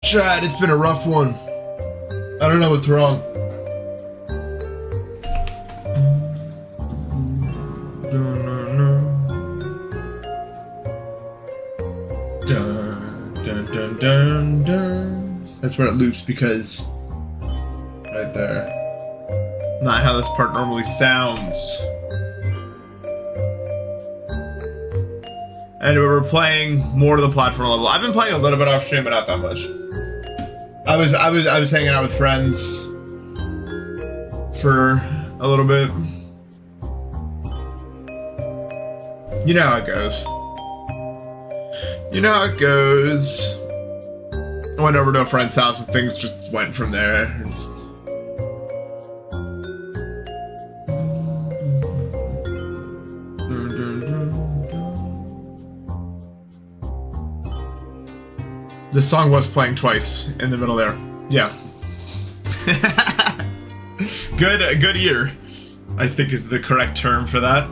Chad, it's been a rough one. I don't know what's wrong. Dun, dun, dun, dun, dun. That's where it loops because right there. Not how this part normally sounds. And we're playing more to the platform level. I've been playing a little bit off stream, but not that much. I was hanging out with friends for a little bit. You know how it goes. You know how it goes. I went over to a friend's house and things just went from there. The song was playing twice in the middle there. Yeah. Good year, I think is the correct term for that.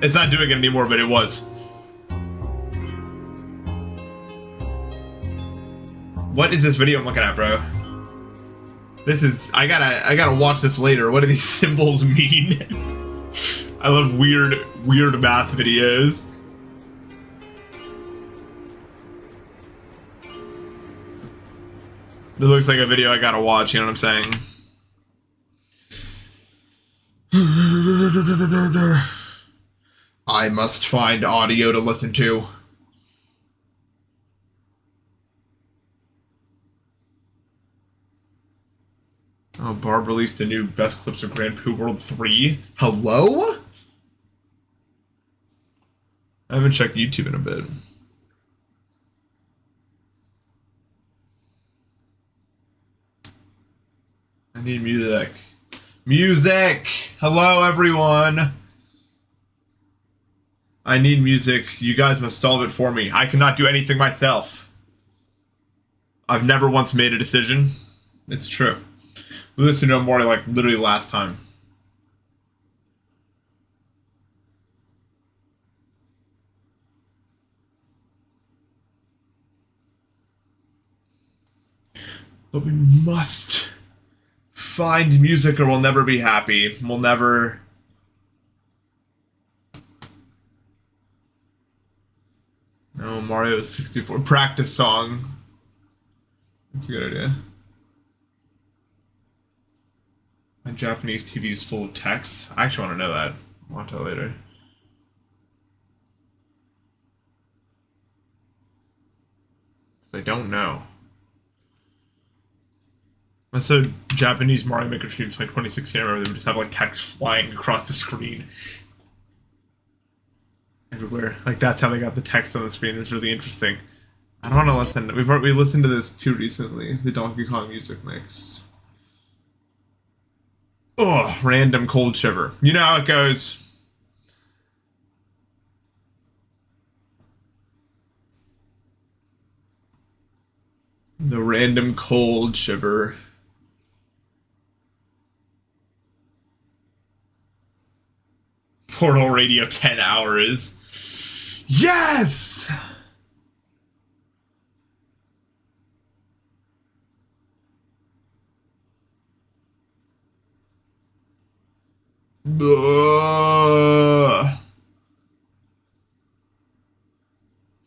It's not doing it anymore, but it was. What is this video I'm looking at, bro? This is, I gotta watch this later. What do these symbols mean? I love weird math videos. It looks like a video I gotta watch, you know what I'm saying? I must find audio to listen to. Oh, Barb released a new Best Clips of Grand Poo World 3. Hello? I haven't checked YouTube in a bit. I need music. Music! Hello, everyone! I need music. You guys must solve it for me. I cannot do anything myself. I've never once made a decision. It's true. We listened to Omori like literally last time. But we must find music or we'll never be happy. We'll never... No, Mario 64. Practice song. That's a good idea. My Japanese TV is full of text. I actually want to know that. I'll watch that later. I don't know. I said Japanese Mario Maker streams like 2016. I remember they would just have like text flying across the screen. Everywhere. Like that's how they got the text on the screen. It was really interesting. I don't want to listen. We listened to this too recently. The Donkey Kong music mix. Oh, random cold shiver. You know how it goes. The random cold shiver. Portal Radio 10 hours. Yes!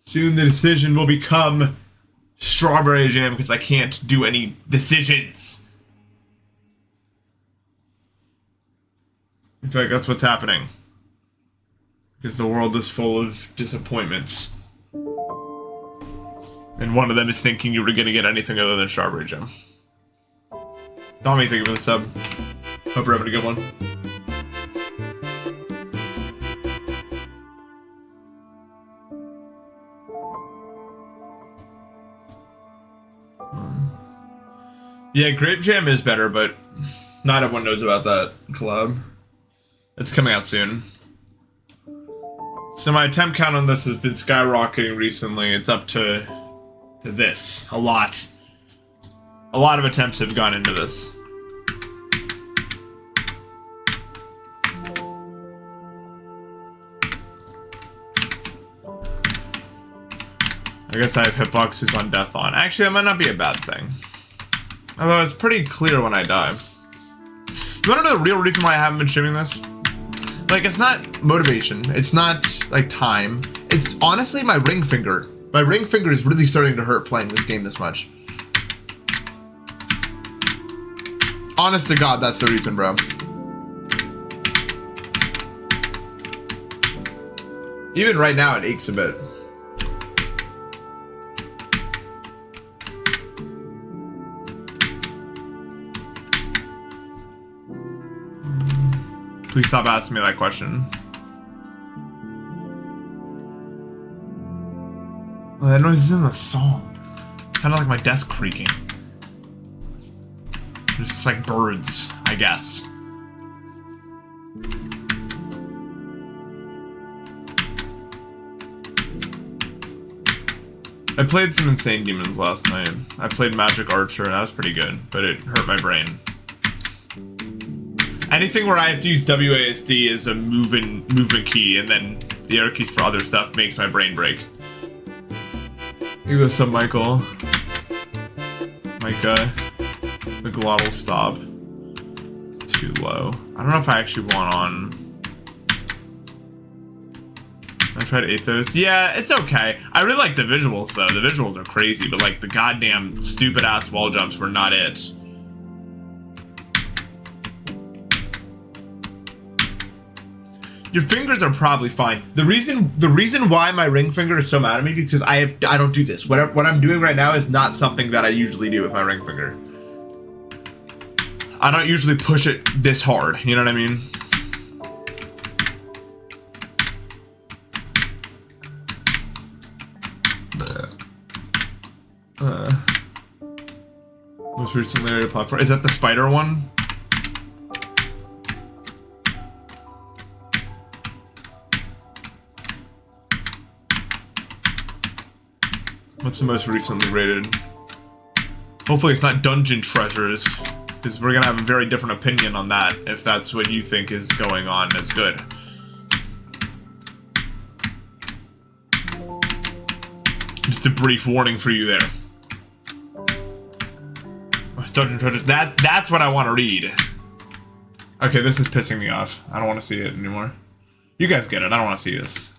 Soon the decision will become Strawberry Jam because I can't do any decisions. In fact, that's what's happening. Because the world is full of disappointments. And one of them is thinking you were going to get anything other than Strawberry Jam. Tommy, thank you for the sub. Hope you're having a good one. Yeah, Grape Jam is better, but not everyone knows about that collab. It's coming out soon. So my attempt count on this has been skyrocketing recently. It's up to this. A lot. A lot of attempts have gone into this. I guess I have hitboxes on death on. Actually, that might not be a bad thing. Although it's pretty clear when I die. You wanna know the real reason why I haven't been streaming this? Like, it's not motivation. It's not, like, time. It's honestly my ring finger. My ring finger is really starting to hurt playing this game this much. Honest to God, that's the reason, bro. Even right now, it aches a bit. Please stop asking me that question. Oh, that noise is in the song. It sounded like my desk creaking. It's just like birds, I guess. I played some Insane Demons last night. I played Magic Archer and that was pretty good, but it hurt my brain. Anything where I have to use WASD as a movement key and then the arrow keys for other stuff makes my brain break. What's up, Michael? Micah. The glottal stop. Too low. I don't know if I actually want on. I tried Athos. Yeah, it's okay. I really like the visuals though. The visuals are crazy, but like the goddamn stupid ass wall jumps were not it. Your fingers are probably fine. The reason why my ring finger is so mad at me because I don't do this. What I'm doing right now is not something that I usually do with my ring finger. I don't usually push it this hard. You know what I mean? Most recently area platform. Is that the spider one? What's the most recently rated? Hopefully it's not Dungeon Treasures, because we're gonna have a very different opinion on that if that's what you think is going on as good. Just a brief warning for you there. Dungeon Treasures. That's what I want to read. Okay, this is pissing me off. I don't want to see it anymore. You guys get it. I don't want to see this.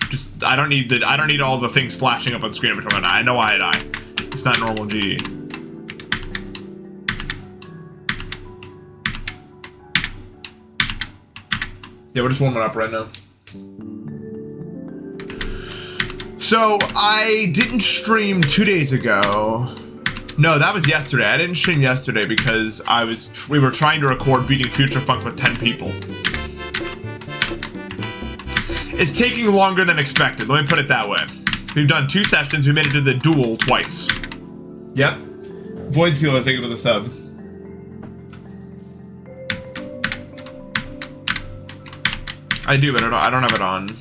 Just I don't need all the things flashing up on the screen every time I die. I know why I die. It's not normal G. Yeah, we're just warming up right now. So I didn't stream 2 days ago. No, that was yesterday. I didn't stream yesterday because we were trying to record Beating Future Funk with 10 people. It's taking longer than expected, let me put it that way. We've done 2 sessions, we made it to the duel twice. Yep. Void Sealer, thank you for the sub. I do, but I don't have it on.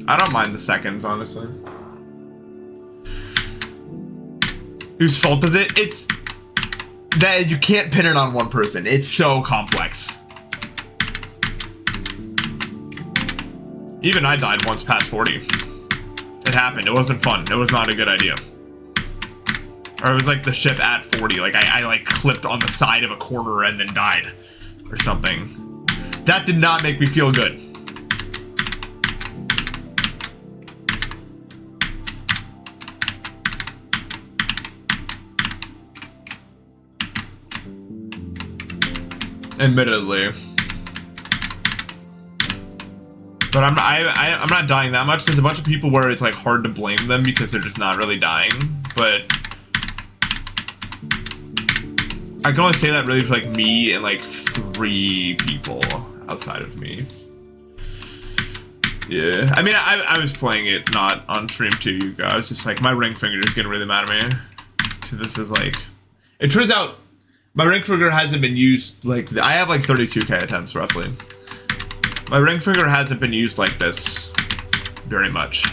I don't mind the seconds, honestly. Whose fault is it? It's that you can't pin it on one person. It's so complex. Even I died once past 40. It happened. It wasn't fun. It was not a good idea. Or it was like the ship at 40. Like I like clipped on the side of a corner and then died. Or something. That did not make me feel good. Admittedly. But I'm not dying that much. There's a bunch of people where it's like hard to blame them because they're just not really dying. But I can only say that really for like me and like 3 people outside of me. Yeah, I mean I was playing it not on stream too, you guys. Just like my ring finger is getting really mad at me. Cause this is like, it turns out my ring finger hasn't been used like, I have like 32k attempts roughly. My ring finger hasn't been used like this very much.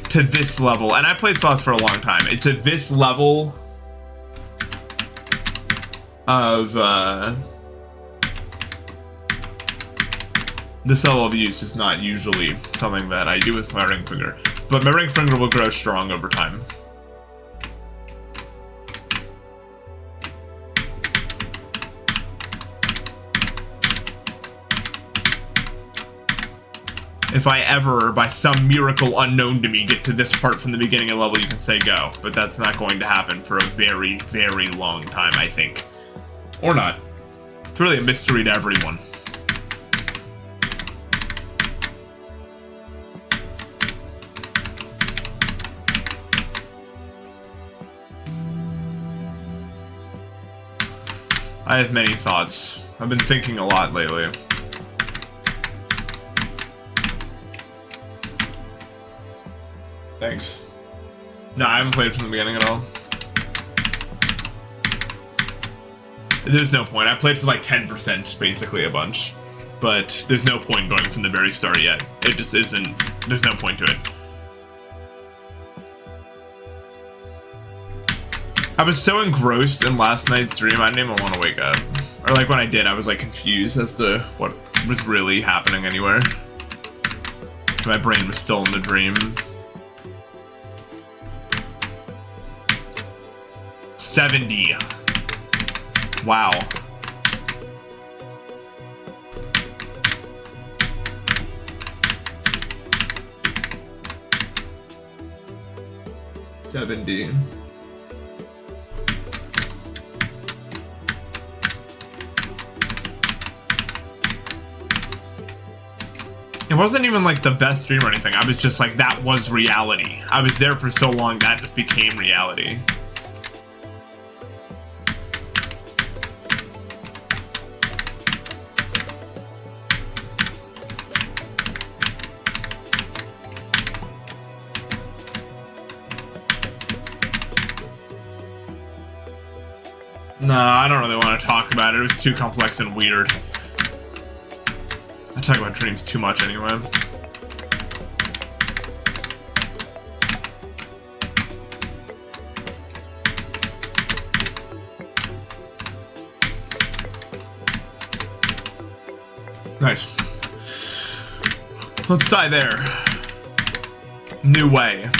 To this level, and I played slots for a long time. It's to this level of This level of use is not usually something that I do with my ring finger, but my ring finger will grow strong over time. If I ever, by some miracle unknown to me, get to this part from the beginning of the level, you can say go. But that's not going to happen for a very, very long time, I think. Or not. It's really a mystery to everyone. I have many thoughts. I've been thinking a lot lately. Thanks. No, I haven't played from the beginning at all. There's no point. I played for like 10%, basically a bunch. But there's no point going from the very start yet. It just isn't. There's no point to it. I was so engrossed in last night's dream, I didn't even want to wake up. Or like when I did, I was like confused as to what was really happening anywhere. My brain was still in the dream. 70. Wow. $70. It wasn't even like the best dream or anything. I was just like, that was reality. I was there for so long, that just became reality. No, I don't really want to talk about it. It was too complex and weird. I talk about dreams too much anyway. Nice. Let's die there. New way.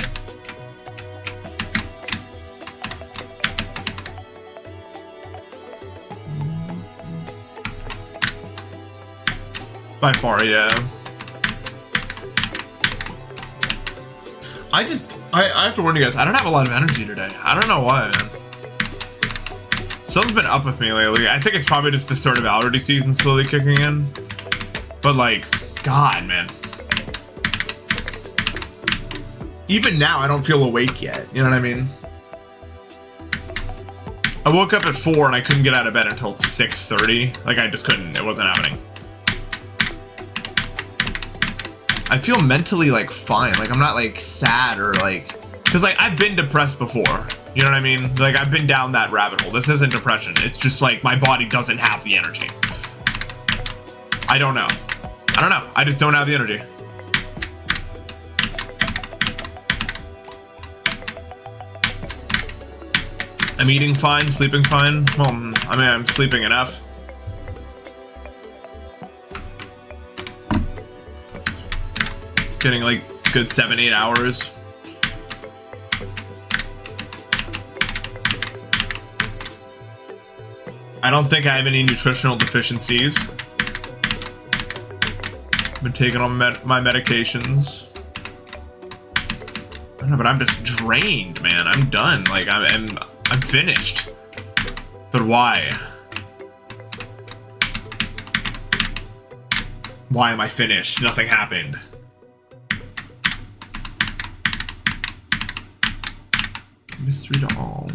By far, yeah. I have to warn you guys, I don't have a lot of energy today. I don't know why, man. Something's been up with me lately. I think it's probably just the start of allergy season slowly kicking in. But like, God, man. Even now, I don't feel awake yet. You know what I mean? I woke up at 4 and I couldn't get out of bed until 6:30. Like, I just couldn't. It wasn't happening. I feel mentally, like, fine. Like, I'm not, like, sad or, like... Because, like, I've been depressed before. You know what I mean? Like, I've been down that rabbit hole. This isn't depression. It's just, like, my body doesn't have the energy. I don't know. I don't know. I just don't have the energy. I'm eating fine, sleeping fine. Well, I mean, I'm sleeping enough. Getting like good 7-8 hours. I don't think I have any nutritional deficiencies. I've been taking on my medications. I don't know, but I'm just drained, man. I'm done. Like I'm finished. But why? Why am I finished? Nothing happened. Mystery to all.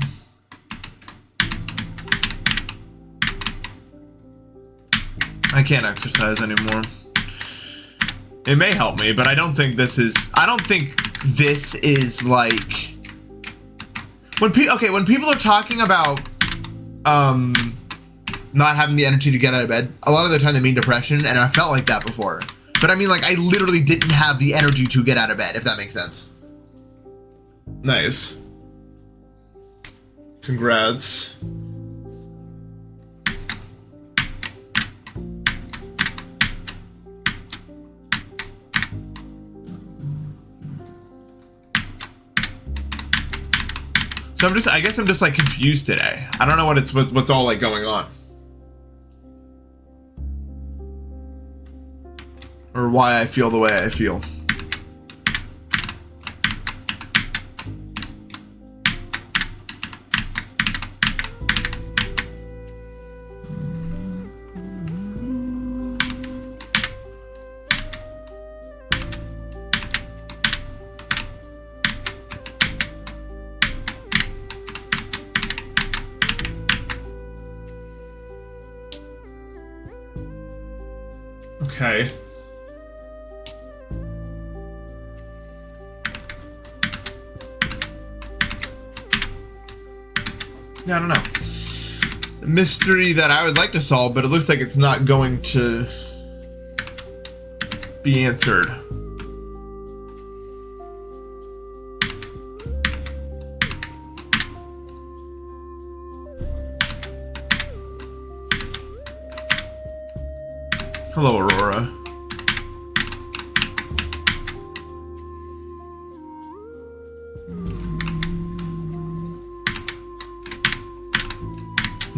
I can't exercise anymore. It may help me, but I don't think this is like when people are talking about not having the energy to get out of bed, a lot of the time they mean depression, and I felt like that before. But I mean, like, I literally didn't have the energy to get out of bed, if that makes sense. Nice. Congrats. So I guess I'm just like confused today. I don't know what's all like going on. Or why I feel the way I feel. Okay. Yeah, I don't know. A mystery that I would like to solve, but it looks like it's not going to be answered. Hello, Aurora.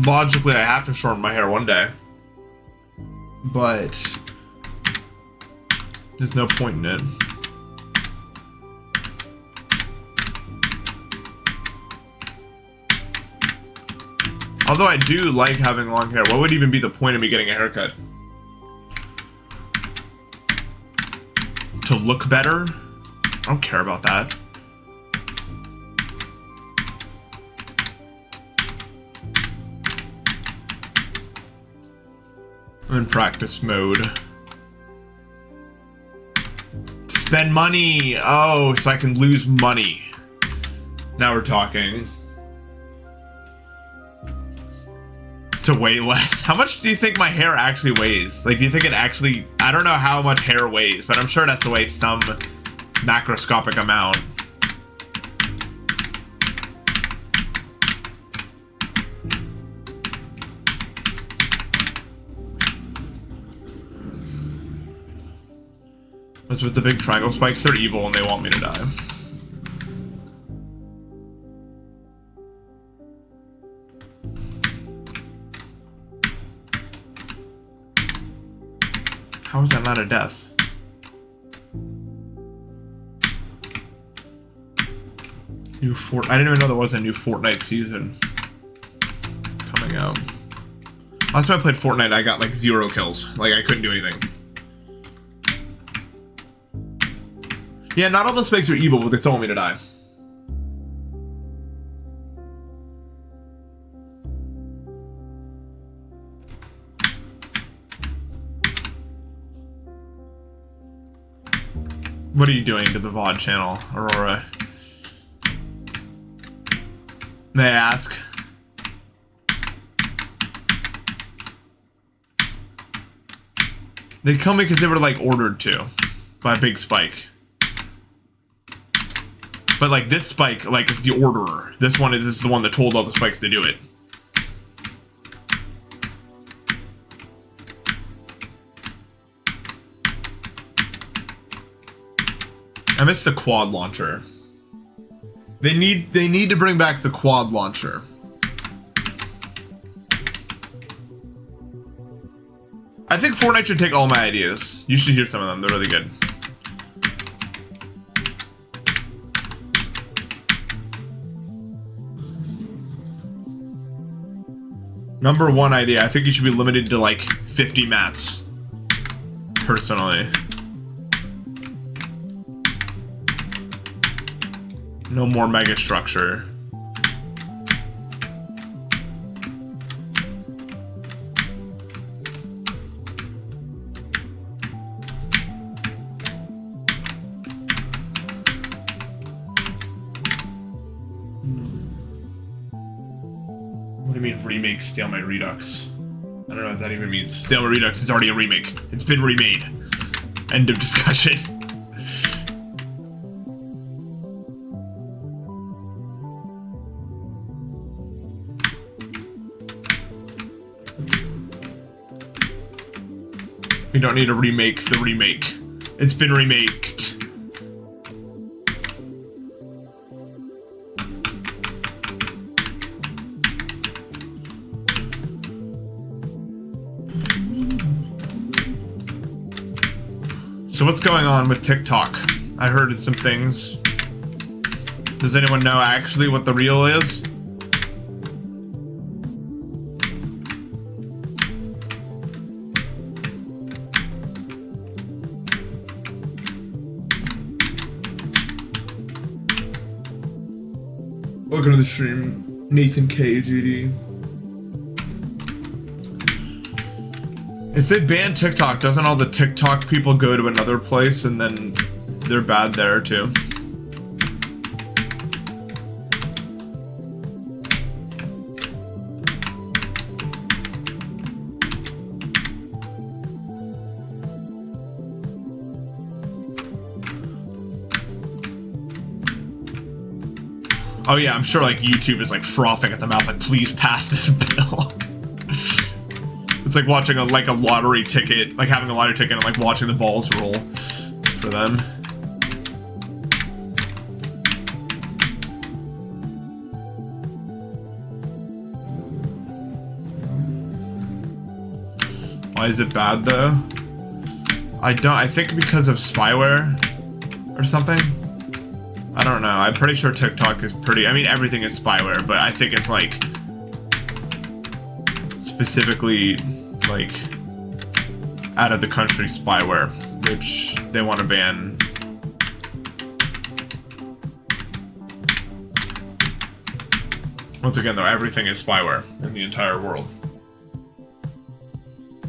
Logically, I have to shorten my hair one day. But there's no point in it. Although I do like having long hair. What would even be the point of me getting a haircut? To look better? I don't care about that. I'm in practice mode. Spend money! Oh, so I can lose money. Now we're talking. To weigh less. How much do you think my hair actually weighs? Like, do you think it actually... I don't know how much hair weighs, but I'm sure it has to weigh some macroscopic amount. What's with the big triangle spikes? They're evil and they want me to die. How is that not a death? New Fort. I didn't even know there was a new Fortnite season coming out. Last time I played Fortnite, I got like 0 kills. Like, I couldn't do anything. Yeah, not all the spikes are evil, but they still want me to die. What are you doing to the VOD channel, Aurora? May I ask? They kill me because they were like ordered to by Big Spike. But like this spike, like it's the orderer. This is the one that told all the spikes to do it. I missed the quad launcher. They need to bring back the quad launcher. I think Fortnite should take all my ideas. You should hear some of them. They're really good. Number 1 idea. I think you should be limited to like 50 mats. Personally. No more mega structure. What do you mean remake Stalemate Redux? I don't know what that even means. Stalemate Redux is already a remake. It's been remade. End of discussion. We don't need to remake the remake. It's been remaked. So what's going on with TikTok? I heard some things. Does anyone know actually what the real is? Welcome to the stream, Nathan K. GD. If they ban TikTok, doesn't all the TikTok people go to another place and then they're bad there too? Oh yeah, I'm sure like YouTube is like frothing at the mouth, like please pass this bill. It's like watching a lottery ticket, like having a lottery ticket and like watching the balls roll for them. Why is it bad though? I think because of spyware or something. I don't know. I'm pretty sure TikTok is pretty, I mean everything is spyware, but I think it's like specifically like out of the country spyware, which they want to ban. Once again though, everything is spyware in the entire world.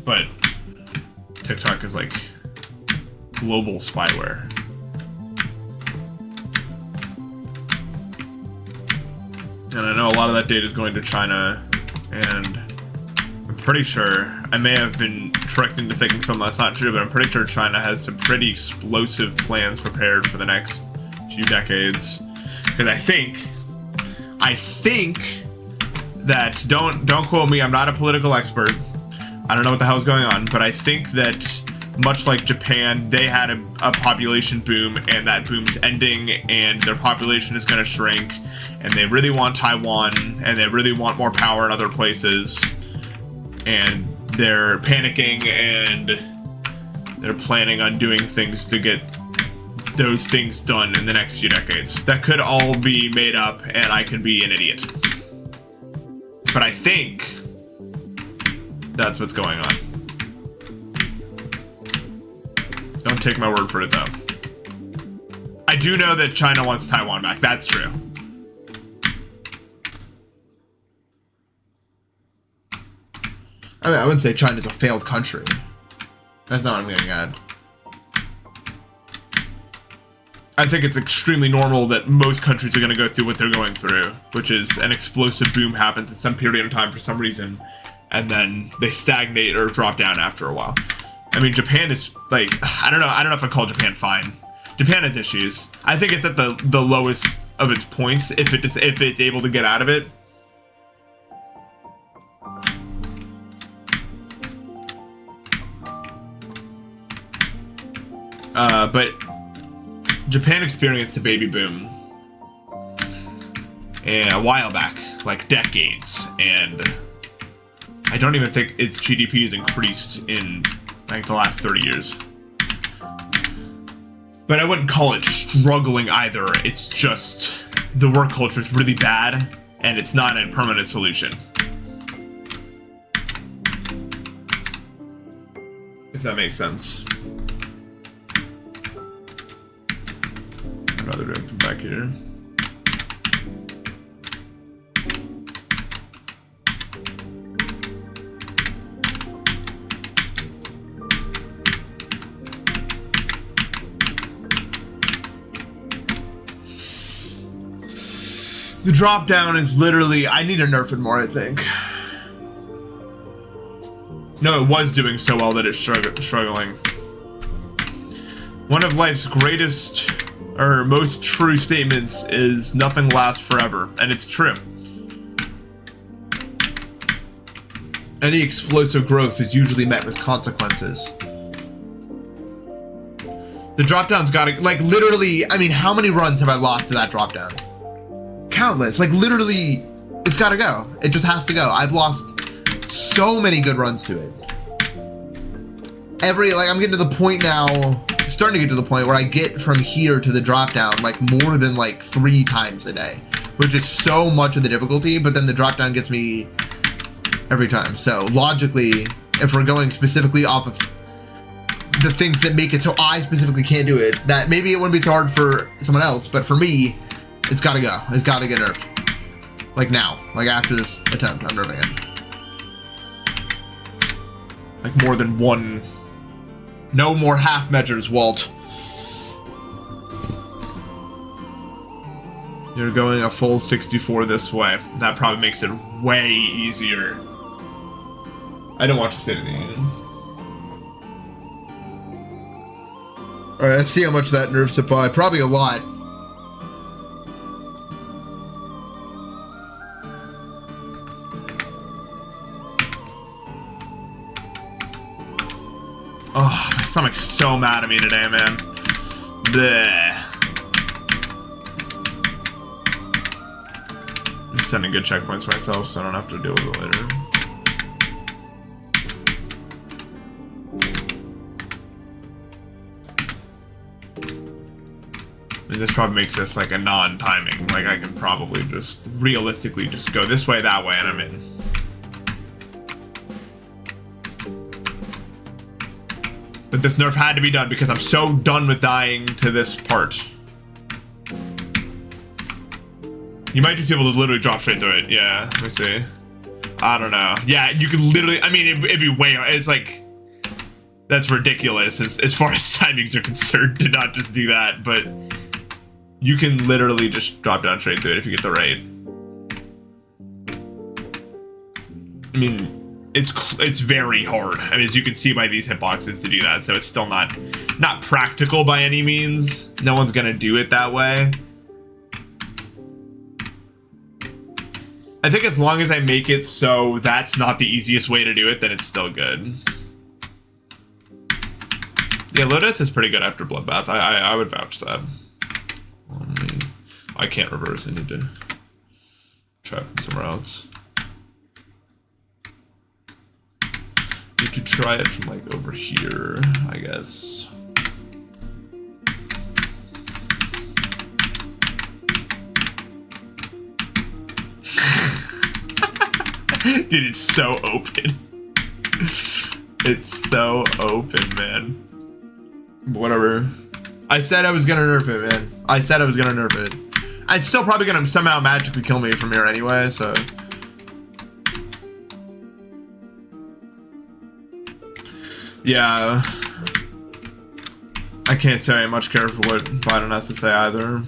But TikTok is like global spyware. And I know a lot of that data is going to China, and I'm pretty sure, I may have been tricked into thinking something that's not true, but I'm pretty sure China has some pretty explosive plans prepared for the next few decades. Because I think that, don't quote me, I'm not a political expert, I don't know what the hell's going on, but I think that much like Japan, they had a population boom, and that boom's ending, and their population is going to shrink, and they really want Taiwan, and they really want more power in other places, and they're panicking, and they're planning on doing things to get those things done in the next few decades. That could all be made up, and I could be an idiot. But I think that's what's going on. Don't take my word for it, though. I do know that China wants Taiwan back. That's true. I wouldn't say China's a failed country. That's not what I'm getting at. I think it's extremely normal that most countries are going to go through what they're going through, which is an explosive boom happens at some period of time for some reason, and then they stagnate or drop down after a while. I mean, Japan is like, I don't know if I call Japan fine. Japan has issues. I think it's at the lowest of its points if it's able to get out of it. But Japan experienced a baby boom a while back, like decades, and I don't even think its GDP has increased in like the last 30 years. But I wouldn't call it struggling either. It's just the work culture is really bad, and it's not a permanent solution. If that makes sense. I'd rather do it back here. The drop down is literally, I need to nerf it more, I think. No, it was doing so well that it's struggling. One of life's greatest or most true statements is nothing lasts forever, and it's true. Any explosive growth is usually met with consequences. The drop down's gotta, like, literally, I mean, how many runs have I lost to that drop down? Countless. Like, literally, it's gotta go. It just has to go. I've lost so many good runs to it. I'm getting to the point now, starting to get to the point where I get from here to the drop down like more than like 3 times a day, which is so much of the difficulty, but then the drop down gets me every time. So logically, if we're going specifically off of the things that make it so I specifically can't do it, that maybe it wouldn't be so hard for someone else, but for me, it's gotta go. It's gotta get nerfed. Like now, like after this attempt, I'm nerfing it. Like more than one. No more half measures, Walt. You're going a full 64 this way. That probably makes it way easier. I don't want to sit in the end. Alright, let's see how much that nerfs it by. Probably a lot. Oh, my stomach's so mad at me today, man. Bleh. I'm sending good checkpoints for myself so I don't have to deal with it later. And this probably makes this like a non-timing. Like I can probably just realistically just go this way, that way, and I'm in. But this nerf had to be done because I'm so done with dying to this part. You might just be able to literally drop straight through it. Yeah, let me see. I don't know. Yeah, you could literally, I mean, it'd be way, it's like, that's ridiculous as far as timings are concerned to not just do that, but you can literally just drop down straight through it if you get the right. I mean, it's very hard. I mean, as you can see by these hitboxes to do that, so it's still not practical by any means. No one's gonna do it that way. I think as long as I make it so that's not the easiest way to do it, then it's still good. Yeah, Lotus is pretty good after Bloodbath. I would vouch that. I can't reverse. I need to try somewhere else. Need to try it from like over here, I guess. Dude, it's so open. It's so open, man. Whatever. I said I was gonna nerf it, man. I said I was gonna nerf it. It's still probably gonna somehow magically kill me from here anyway, so. Yeah. I can't say I much care for what Biden has to say either.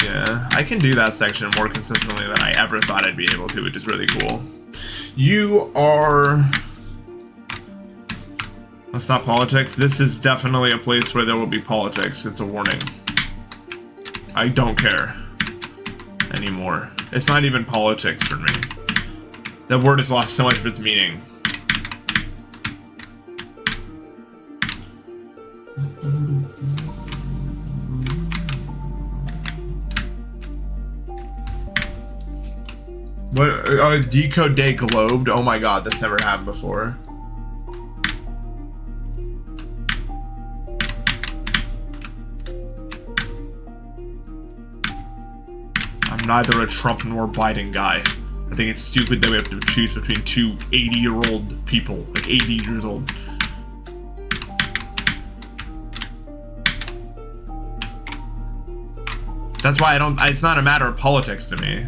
Yeah, I can do that section more consistently than I ever thought I'd be able to, which is really cool. You are... That's not politics. This is definitely a place where there will be politics. It's a warning. I don't care anymore. It's not even politics for me. That word has lost so much of its meaning. What? Decode Day globed? Oh my god, that's never happened before. I'm neither a Trump nor Biden guy. I think it's stupid that we have to choose between two 80-year-old people, like 80 years old. That's why I don't, it's not a matter of politics to me.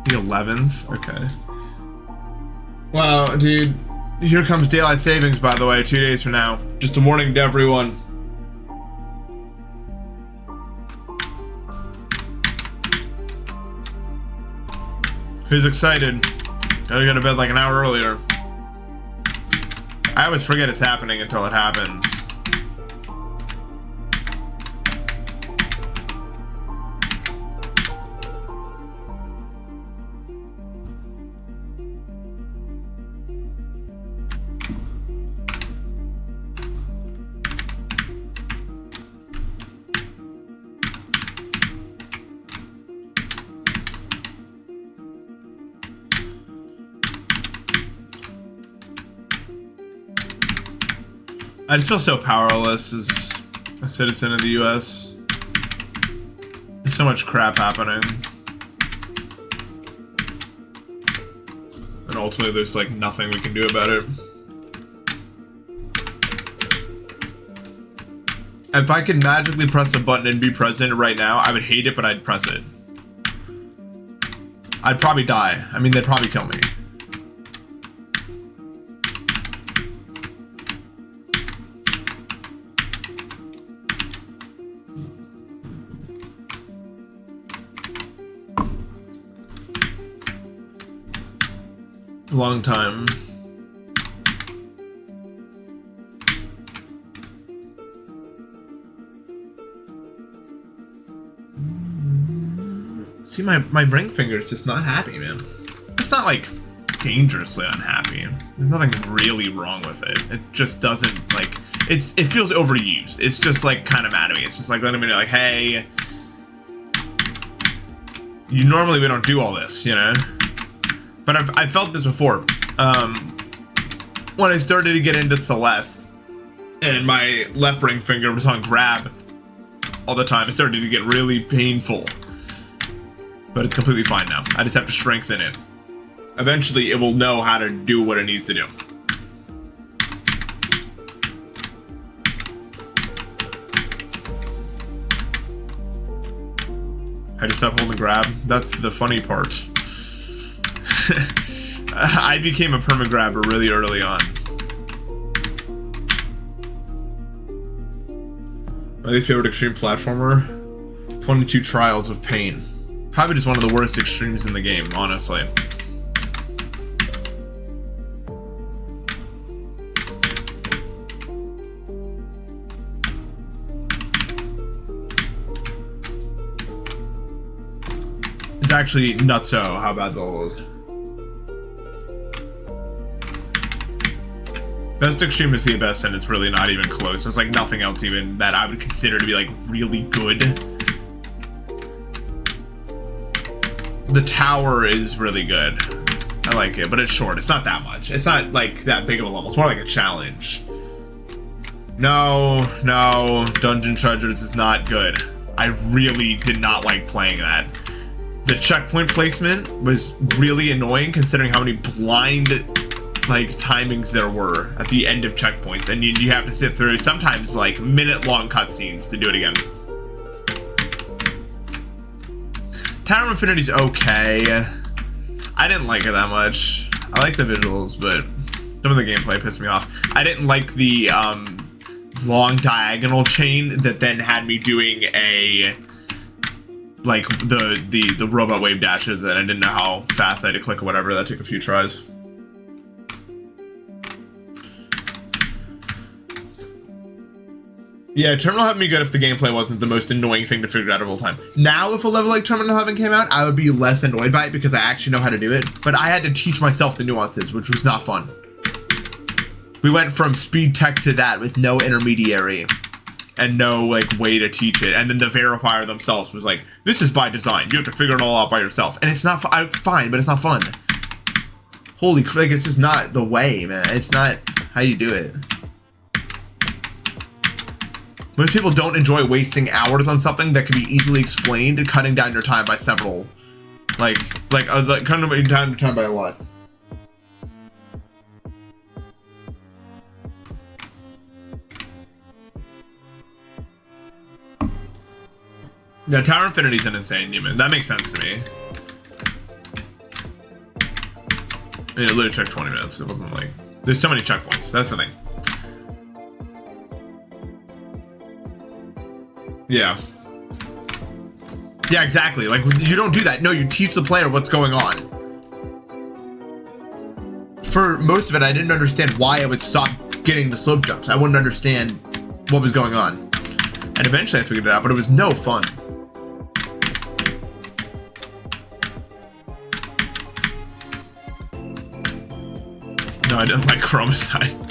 The 11th? Okay. Wow, dude. Here comes daylight savings, by the way, 2 days from now. Just a warning to everyone. Who's excited? Gotta go to bed like an hour earlier. I always forget it's happening until it happens. I just feel so powerless as a citizen of the US. There's so much crap happening. And ultimately there's like nothing we can do about it. If I could magically press a button and be president right now, I would hate it, but I'd press it. I'd probably die. I mean, they'd probably kill me. Long time. See, my ring finger is just not happy, man. It's not like dangerously unhappy. There's nothing really wrong with it. It just doesn't like it feels overused. It's just like kind of mad at me. It's just like letting me know like, hey, normally we don't do all this, you know? But I've felt this before. When I started to get into Celeste and my left ring finger was on grab all the time, it started to get really painful. But it's completely fine now. I just have to strengthen it. Eventually, it will know how to do what it needs to do. I just stopped holding grab. That's the funny part. I became a perma-grabber really early on. My least favorite extreme platformer? 22 Trials of Pain. Probably just one of the worst extremes in the game, honestly. It's actually nutso how bad the level is. Best extreme is the best, and it's really not even close. There's like nothing else even that I would consider to be like really good. The tower is really good. I like it, but it's short. It's not that much. It's not like that big of a level. It's more like a challenge. No, Dungeon Treasures is not good. I really did not like playing that. The checkpoint placement was really annoying considering how many blind like timings there were at the end of checkpoints, and you have to sit through sometimes like minute-long cutscenes to do it again. Tower of Infinity's okay. I didn't like it that much. I like the visuals, but some of the gameplay pissed me off. I didn't like the long diagonal chain that then had me doing a like the robot wave dashes, and I didn't know how fast I had to click or whatever. That took a few tries. Yeah, Terminal Heaven would be good if the gameplay wasn't the most annoying thing to figure out of all time. Now, if a level like Terminal Heaven came out, I would be less annoyed by it because I actually know how to do it. But I had to teach myself the nuances, which was not fun. We went from speed tech to that with no intermediary and no like way to teach it. And then the verifier themselves was like, this is by design. You have to figure it all out by yourself. And it's not fine, but it's not fun. Holy crap, it's just not the way, man. It's not how you do it. Most people don't enjoy wasting hours on something that can be easily explained and cutting down your time by several, like cutting down your time by a lot. Yeah, Tower Infinity's an insane human. That makes sense to me. It literally took 20 minutes. It wasn't like there's so many checkpoints. That's the thing. Yeah. Yeah, exactly. Like, you don't do that. No, you teach the player what's going on. For most of it, I didn't understand why I would stop getting the slope jumps. I wouldn't understand what was going on. And eventually I figured it out, but it was no fun. No, I didn't like Chromoside.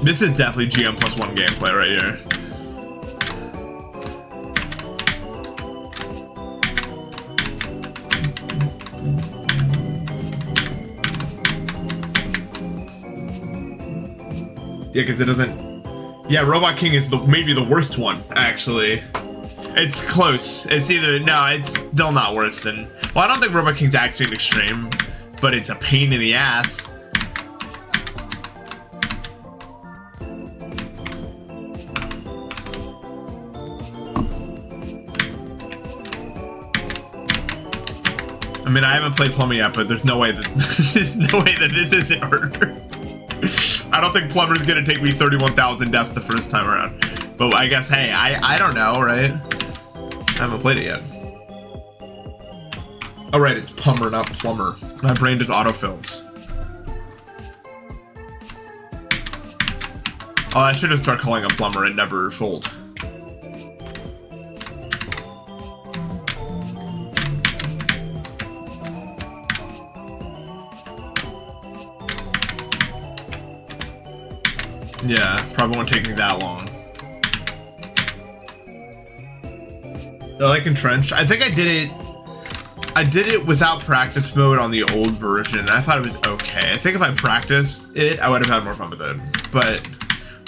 This is definitely GM+1 gameplay right here. Yeah, because it doesn't... Yeah, Robot King is maybe the worst one, actually. It's close. It's either... No, it's still not worse than... Well, I don't think Robot King's actually an extreme, but it's a pain in the ass. I mean, I haven't played Plumber yet, but there's no way that this isn't harder. I don't think Plumber's gonna take me 31,000 deaths the first time around. But I guess, hey, I don't know, right? I haven't played it yet. Oh, right, it's Plumber, not Plumber. My brain just autofills. Oh, I should have started calling a Plumber and never fold. Yeah, probably won't take me that long. I like Entrench. I think I did it without practice mode on the old version, and I thought it was okay. I think if I practiced it, I would have had more fun with it. But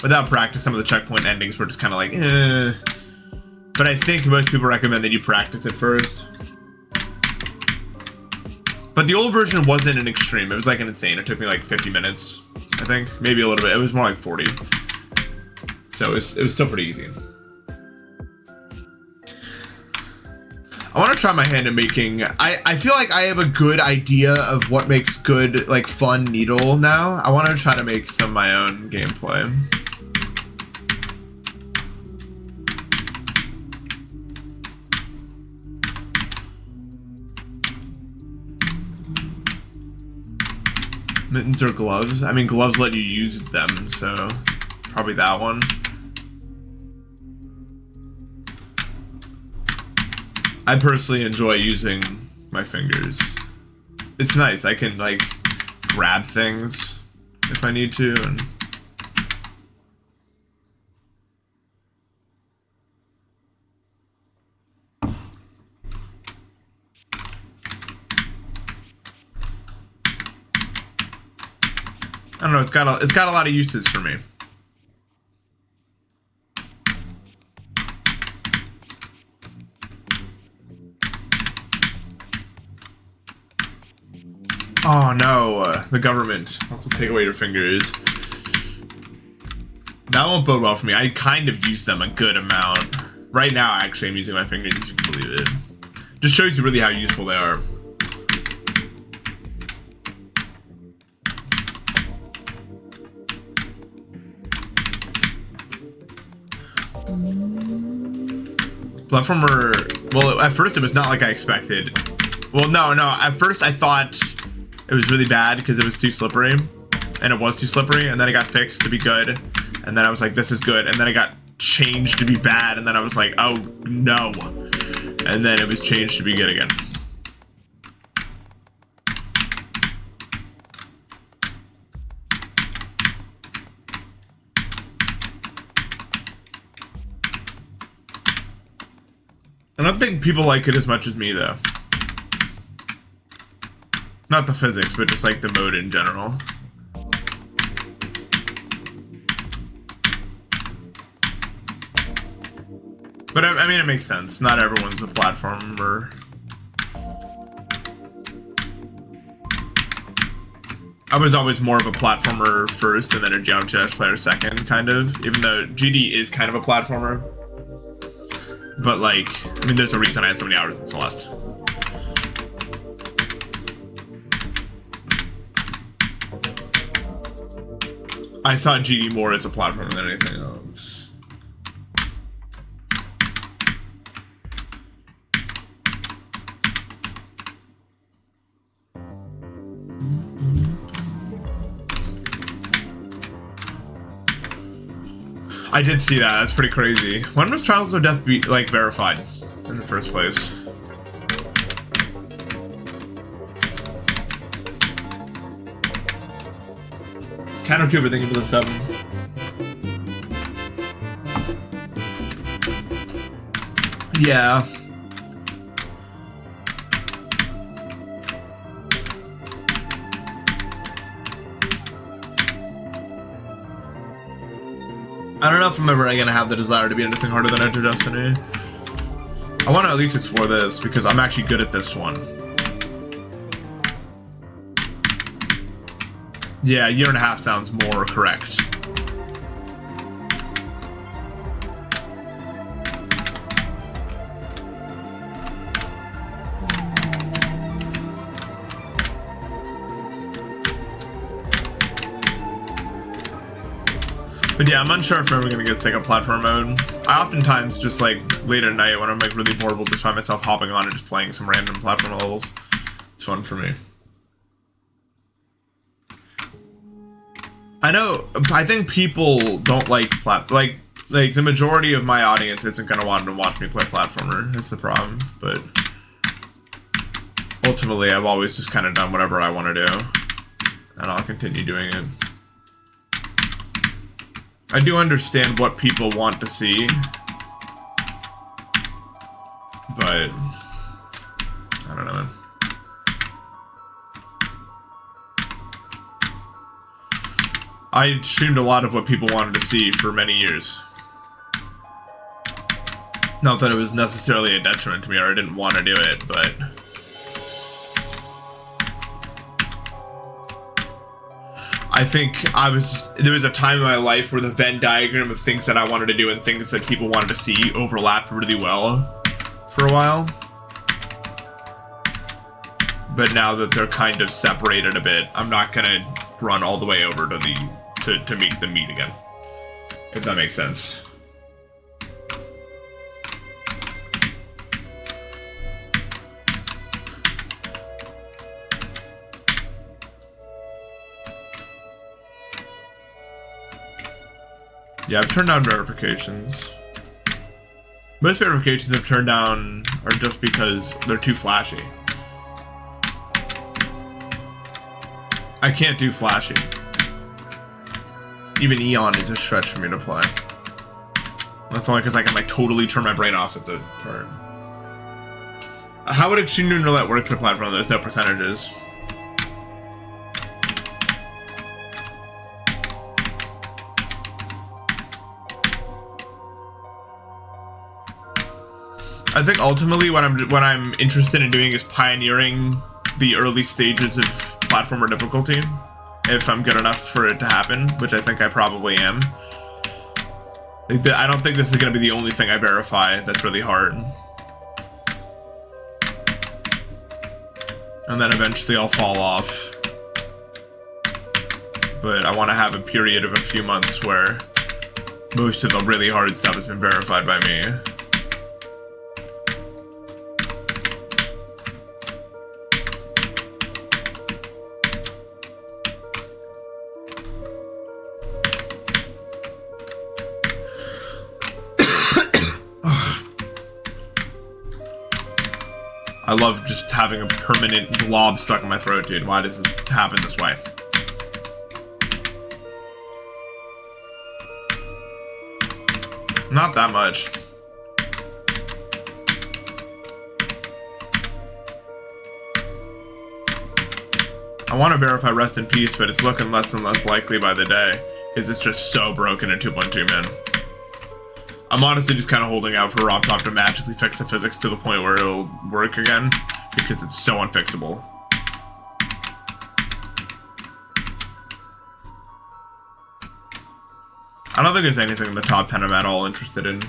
without practice, some of the checkpoint endings were just kind of like, eh. But I think most people recommend that you practice it first. But the old version wasn't an extreme. It was like an insane. It took me like 50 minutes, I think. Maybe a little bit. It was more like 40. So it was still pretty easy. I want to try my hand at making... I feel like I have a good idea of what makes good, like, fun Needle now. I want to try to make some of my own gameplay. Mittens or gloves? I mean, gloves let you use them, so probably that one. I personally enjoy using my fingers. It's nice. I can, like, grab things if I need to, and... I don't know, it's got a lot of uses for me. Oh no, the government wants to take away your fingers. That won't bode well for me. I kind of use them a good amount. Right now, actually, I'm using my fingers, if you can believe it. Just shows you really how useful they are. Platformer, well, at first it was not like I expected. Well, no, at first I thought it was really bad because it was too slippery, and it was too slippery, and then it got fixed to be good, and then I was like, this is good, and then it got changed to be bad, and then I was like, oh no, and then it was changed to be good again. I don't think people like it as much as me, though. Not the physics, but just like the mode in general. But I mean, it makes sense. Not everyone's a platformer. I was always more of a platformer first and then a jump chess player second, kind of. Even though GD is kind of a platformer. But like, I mean, there's a reason I had so many hours in Celeste. I saw GD more as a platformer than anything else. I did see that. That's pretty crazy. When was Trials of Death be like verified in the first place? Countercube, I think, into the 7. Yeah. I don't know if I'm ever gonna have the desire to be anything harder than Enter Destiny. I want to at least explore this because I'm actually good at this one. Yeah, 1.5 years sounds more correct. But yeah, I'm unsure if I'm ever gonna get sick of platform mode. I oftentimes just like late at night when I'm like really bored will just find myself hopping on and just playing some random platform levels. It's fun for me. I think people don't like like the majority of my audience isn't gonna want to watch me play platformer. That's the problem. But ultimately, I've always just kind of done whatever I want to do, and I'll continue doing it. I do understand what people want to see, but I don't know, man. I streamed a lot of what people wanted to see for many years. Not that it was necessarily a detriment to me or I didn't want to do it, but I think there was a time in my life where the Venn diagram of things that I wanted to do and things that people wanted to see overlapped really well for a while. But now that they're kind of separated a bit, I'm not gonna run all the way over to meet them meet again. If that makes sense. Yeah, I've turned down verifications. Most verifications I've turned down are just because they're too flashy. I can't do flashy. Even Eon is a stretch for me to play. That's only because I can like totally turn my brain off at the part. How would Extreme Noon Roulette work for the platform? There's no percentages. I think ultimately what I'm interested in doing is pioneering the early stages of platformer difficulty, if I'm good enough for it to happen, which I think I probably am. I don't think this is going to be the only thing I verify that's really hard. And then eventually I'll fall off. But I want to have a period of a few months where most of the really hard stuff has been verified by me. I love just having a permanent blob stuck in my throat, dude. Why does this happen this way? Not that much. I want to verify Rest in Peace, but it's looking less and less likely by the day, because it's just so broken in 2.2, man. I'm honestly just kind of holding out for RobTop to magically fix the physics to the point where it'll work again, because it's so unfixable. I don't think there's anything in the top 10 I'm at all interested in.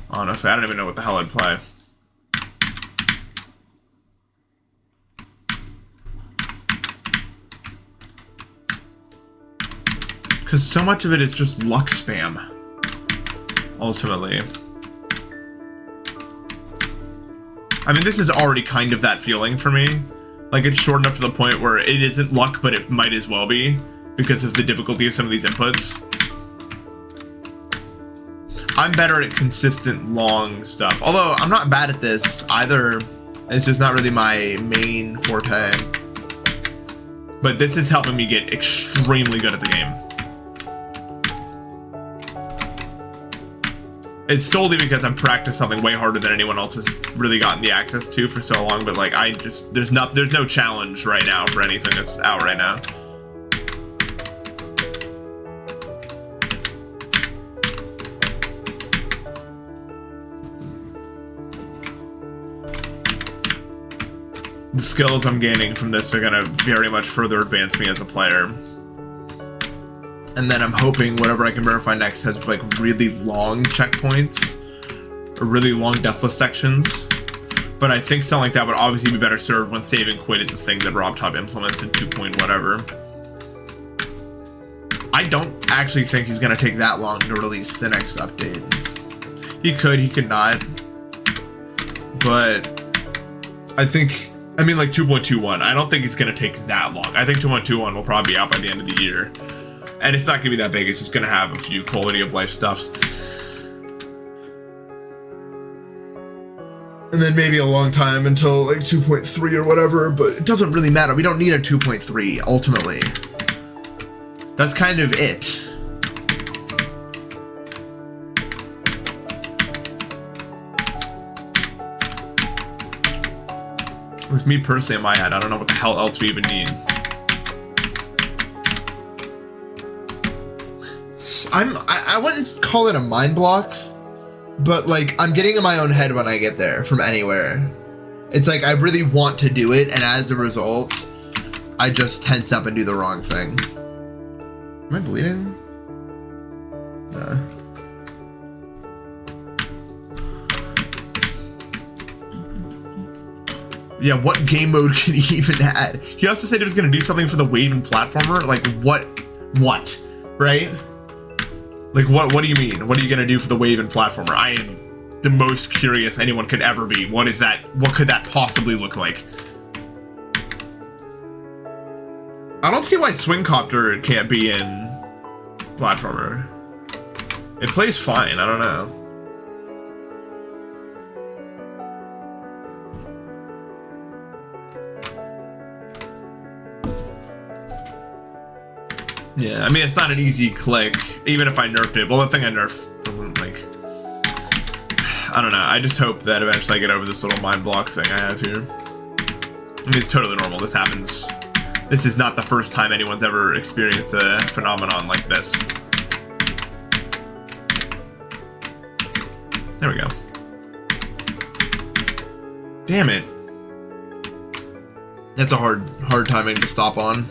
Honestly, I don't even know what the hell I'd play. Because so much of it is just luck spam, ultimately. I mean, this is already kind of that feeling for me. Like, it's short enough to the point where it isn't luck, but it might as well be, because of the difficulty of some of these inputs. I'm better at consistent, long stuff. Although, I'm not bad at this either. It's just not really my main forte. But this is helping me get extremely good at the game. It's solely because I've practiced something way harder than anyone else has really gotten the access to for so long, but like there's no challenge right now for anything that's out right now. the skills I'm gaining from this are gonna very much further advance me as a player. And then I'm hoping whatever I can verify next has like really long checkpoints or really long deathless sections. But I think something like that would obviously be better served when save and quit is a thing that RobTop implements in 2. Whatever. I don't actually think he's gonna take that long to release the next update. He could not. But I mean like 2.21, I don't think it's gonna take that long. I think 2.21 will probably be out by the end of the year. And it's not gonna be that big, it's just gonna have a few quality of life stuffs. And then maybe a long time until like 2.3 or whatever, but it doesn't really matter. We don't need a 2.3 ultimately. That's kind of it. With me personally in my head, I don't know what the hell else we even need. I wouldn't call it a mind block, but like I'm getting in my own head when I get there from anywhere. It's like I really want to do it, and as a result, I just tense up and do the wrong thing. Am I bleeding? No. Yeah, what game mode can he even add? He also said he was going to do something for the wave and platformer. Like, what? Right? Like, what do you mean? What are you going to do for the wave and platformer? I am the most curious anyone could ever be. What is that? What could that possibly look like? I don't see why Swingcopter can't be in platformer. It plays fine. I don't know. Yeah, I mean, it's not an easy click, even if I nerfed it. Well, the thing I nerfed doesn't, like... I don't know. I just hope that eventually I get over this little mind block thing I have here. I mean, it's totally normal. This happens. This is not the first time anyone's ever experienced a phenomenon like this. There we go. Damn it. That's a hard timing to stop on.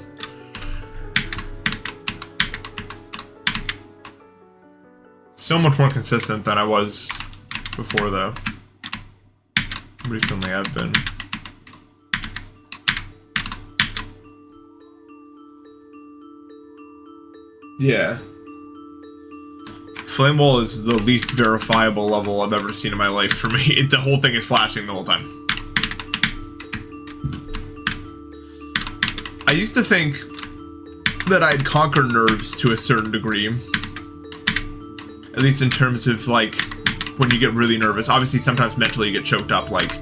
So much more consistent than I was before, though. Recently, I've been. Yeah. Flame Wall is the least verifiable level I've ever seen in my life for me. The whole thing is flashing the whole time. I used to think that I'd conquer nerves to a certain degree. At least in terms of, like, when you get really nervous. Obviously, sometimes mentally you get choked up, like,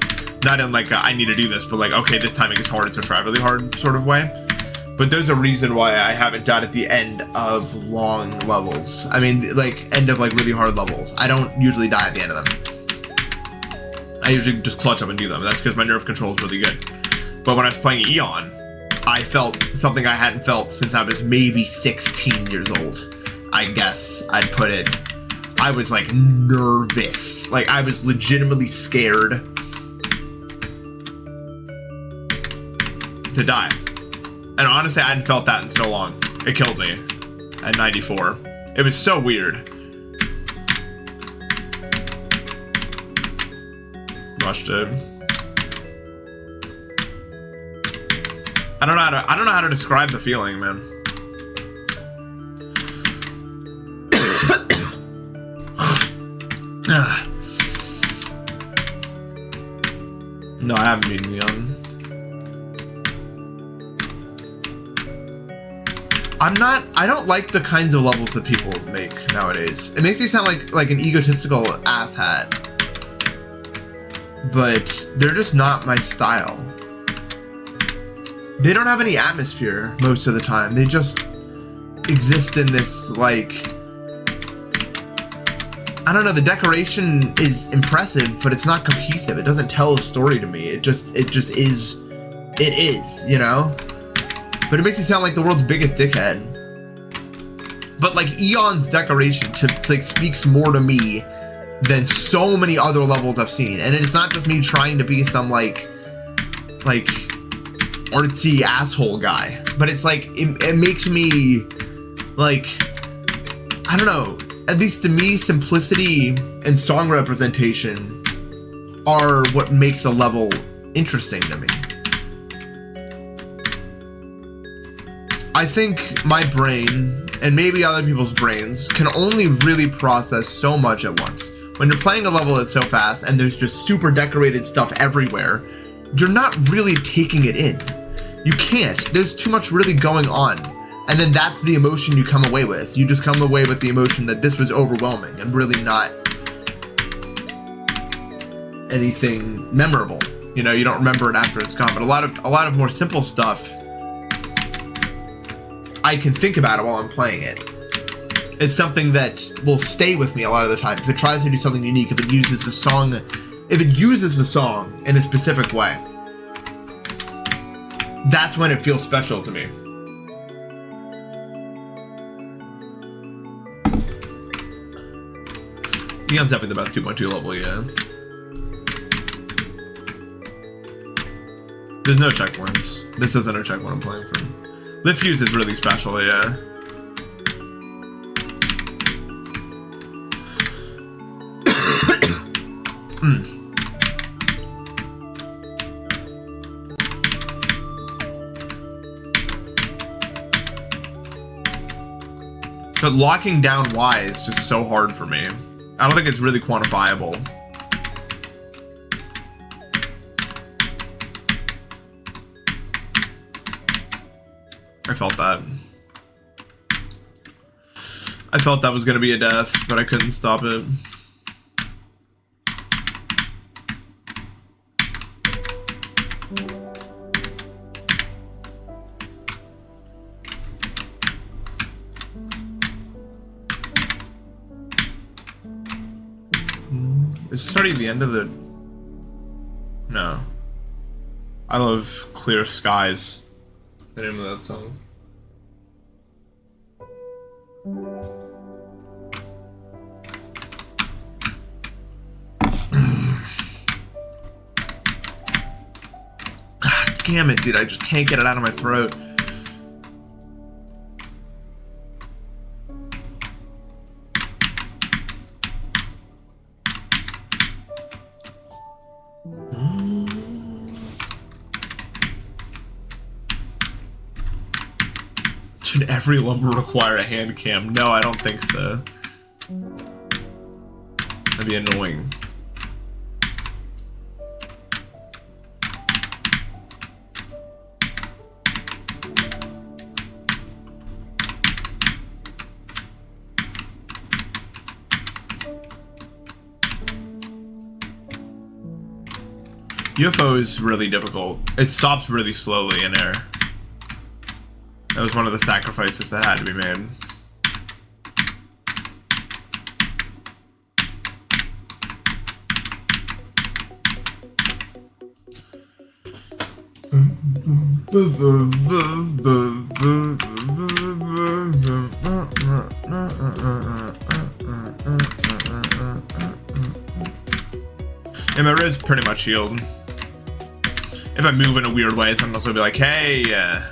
not in, like, I need to do this, but, like, okay, this timing is hard, so try really hard sort of way. But there's a reason why I haven't died at the end of long levels. I mean, like, end of, like, really hard levels. I don't usually die at the end of them. I usually just clutch up and do them. That's because my nerve control is really good. But when I was playing Eon, I felt something I hadn't felt since I was maybe 16 years old. I guess I'd put it. I was, like, nervous. Like, I was legitimately scared to die. And honestly, I hadn't felt that in so long. It killed me at 94. It was so weird. Rushed it. I don't know how to describe the feeling, man. No, I haven't beaten Neon. I don't like the kinds of levels that people make nowadays. It makes me sound like an egotistical asshat. But they're just not my style. They don't have any atmosphere most of the time. They just exist in this, like... I don't know, the decoration is impressive, but it's not cohesive. It doesn't tell a story to me. It just is, you know? But it makes me sound like the world's biggest dickhead. But like Eon's decoration like speaks more to me than so many other levels I've seen. And it's not just me trying to be some like artsy asshole guy. But it's like, it makes me, like, I don't know, at least to me, simplicity and song representation are what makes a level interesting to me. I think my brain, and maybe other people's brains, can only really process so much at once. When you're playing a level that's so fast and there's just super decorated stuff everywhere, you're not really taking it in. You can't. There's too much really going on. And then that's the emotion you come away with. You just come away with the emotion that this was overwhelming and really not anything memorable. You know, you don't remember it after it's gone. But a lot of more simple stuff, I can think about it while I'm playing it. It's something that will stay with me a lot of the time. If it tries to do something unique, if it uses the song in a specific way, that's when it feels special to me. Neon's definitely the best 2.2 level, yeah. There's no checkpoints. This isn't a checkpoint I'm playing from. The fuse is really special, yeah. But locking down Y is just so hard for me. I don't think it's really quantifiable. I felt that. I felt that was gonna be a death, but I couldn't stop it. Is this already the end of the... No. I love Clear Skies. The name of that song. God damn it, dude. I just can't get it out of my throat. Should every level require a hand cam? No, I don't think so. That'd be annoying. UFO is really difficult. It stops really slowly in air. That was one of the sacrifices that had to be made. Yeah, my red's pretty much healed. If I move in a weird way, sometimes I'll be like, hey,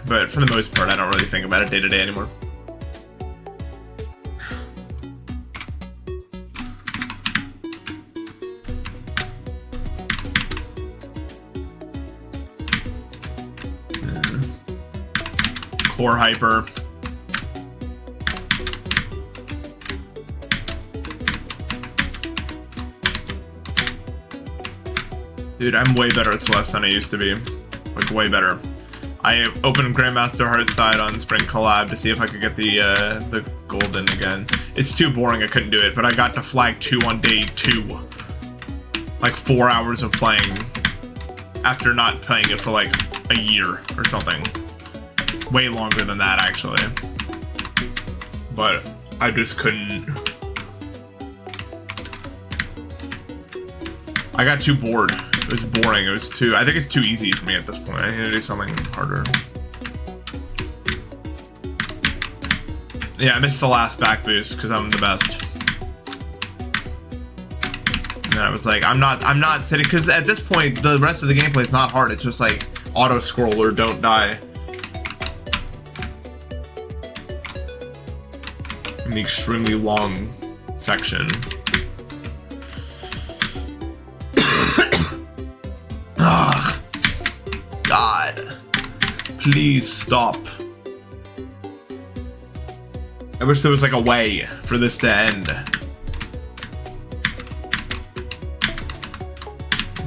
but for the most part, I don't really think about it day to day anymore. Core hyper. Dude, I'm way better at Celeste than I used to be. Like, way better. I opened Grandmaster Heartside on Spring Collab to see if I could get the golden again. It's too boring, I couldn't do it, but I got to flag 2 on day 2. Like 4 hours of playing after not playing it for like a year or something. Way longer than that, actually. But I just couldn't. I got too bored. It was boring. It was too... I think it's too easy for me at this point. I need to do something harder. Yeah, I missed the last back boost because I'm the best. And I was like, I'm not sitting... Because at this point, the rest of the gameplay is not hard. It's just like auto scroller don't die. In the extremely long section. Ugh. God. Please stop. I wish there was like a way for this to end.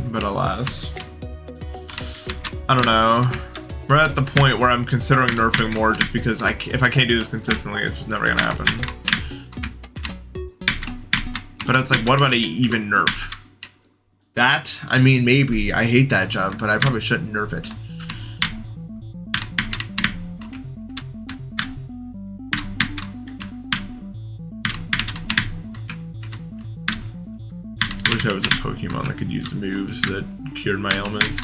But alas. I don't know. We're at the point where I'm considering nerfing more just because if I can't do this consistently, it's just never gonna happen. But it's like, what about a even nerf? That? I mean, maybe. I hate that jump, but I probably shouldn't nerf it. Wish I was a Pokemon that could use moves that cured my ailments.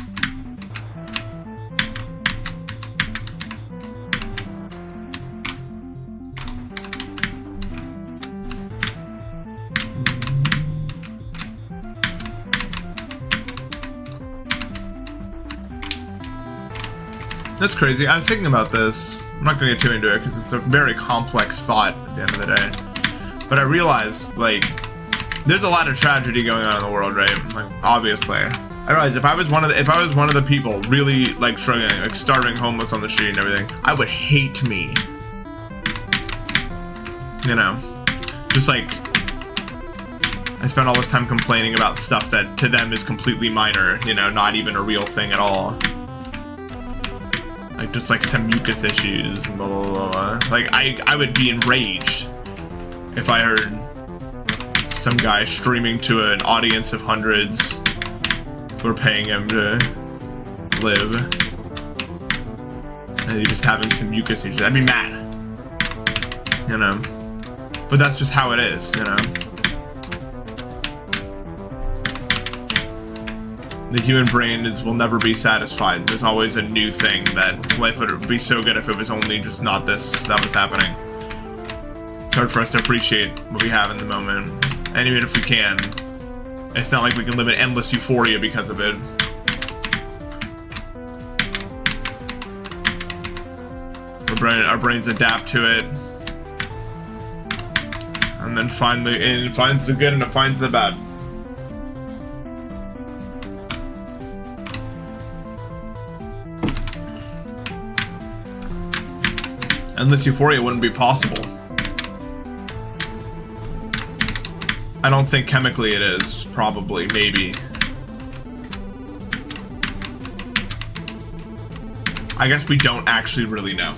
That's crazy. I'm thinking about this. I'm not gonna get too into it because it's a very complex thought at the end of the day. But I realized, like, there's a lot of tragedy going on in the world, right? Like, obviously. I realized if I was one of the people really like struggling, like starving, homeless on the street and everything, I would hate me. You know, just like I spent all this time complaining about stuff that to them is completely minor. You know, not even a real thing at all. Like just like some mucus issues and blah blah blah blah. Like I would be enraged if I heard some guy streaming to an audience of hundreds who are paying him to live, and he's just having some mucus issues. I'd be mad, you know. But that's just how it is, you know. The human brain will never be satisfied. There's always a new thing that life would be so good if it was only just not this that was happening. It's hard for us to appreciate what we have in the moment. And even if we can, it's not like we can live in endless euphoria because of it. Our brains adapt to it. And then it finds the good and it finds the bad. Endless euphoria wouldn't be possible. I don't think chemically it is. Probably, maybe. I guess we don't actually really know.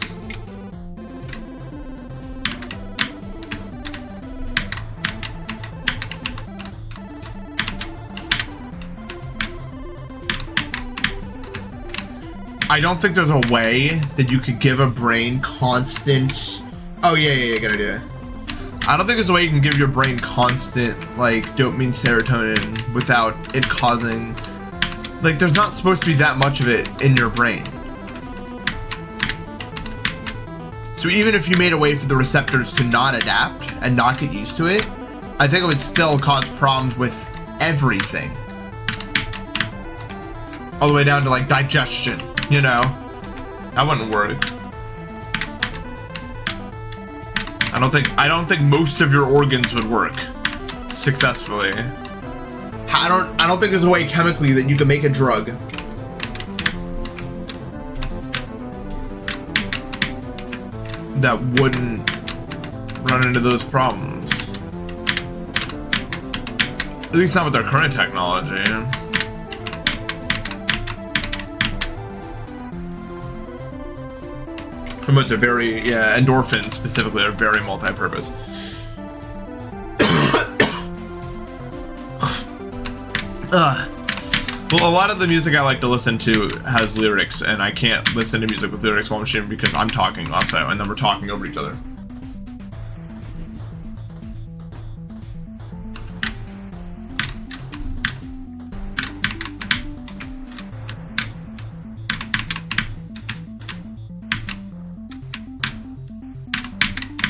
I don't think there's a way that you could give a brain constant... Oh, yeah, good idea. I don't think there's a way you can give your brain constant, like, dopamine, serotonin without it causing... Like, there's not supposed to be that much of it in your brain. So even if you made a way for the receptors to not adapt and not get used to it, I think it would still cause problems with everything. All the way down to, like, digestion. You know, that wouldn't work. I don't think most of your organs would work successfully. I don't think there's a way chemically that you can make a drug that wouldn't run into those problems. At least not with our current technology. Hormones are very, endorphins specifically are very multi-purpose. Well, a lot of the music I like to listen to has lyrics, and I can't listen to music with lyrics while I'm streaming because I'm talking also, and then we're talking over each other.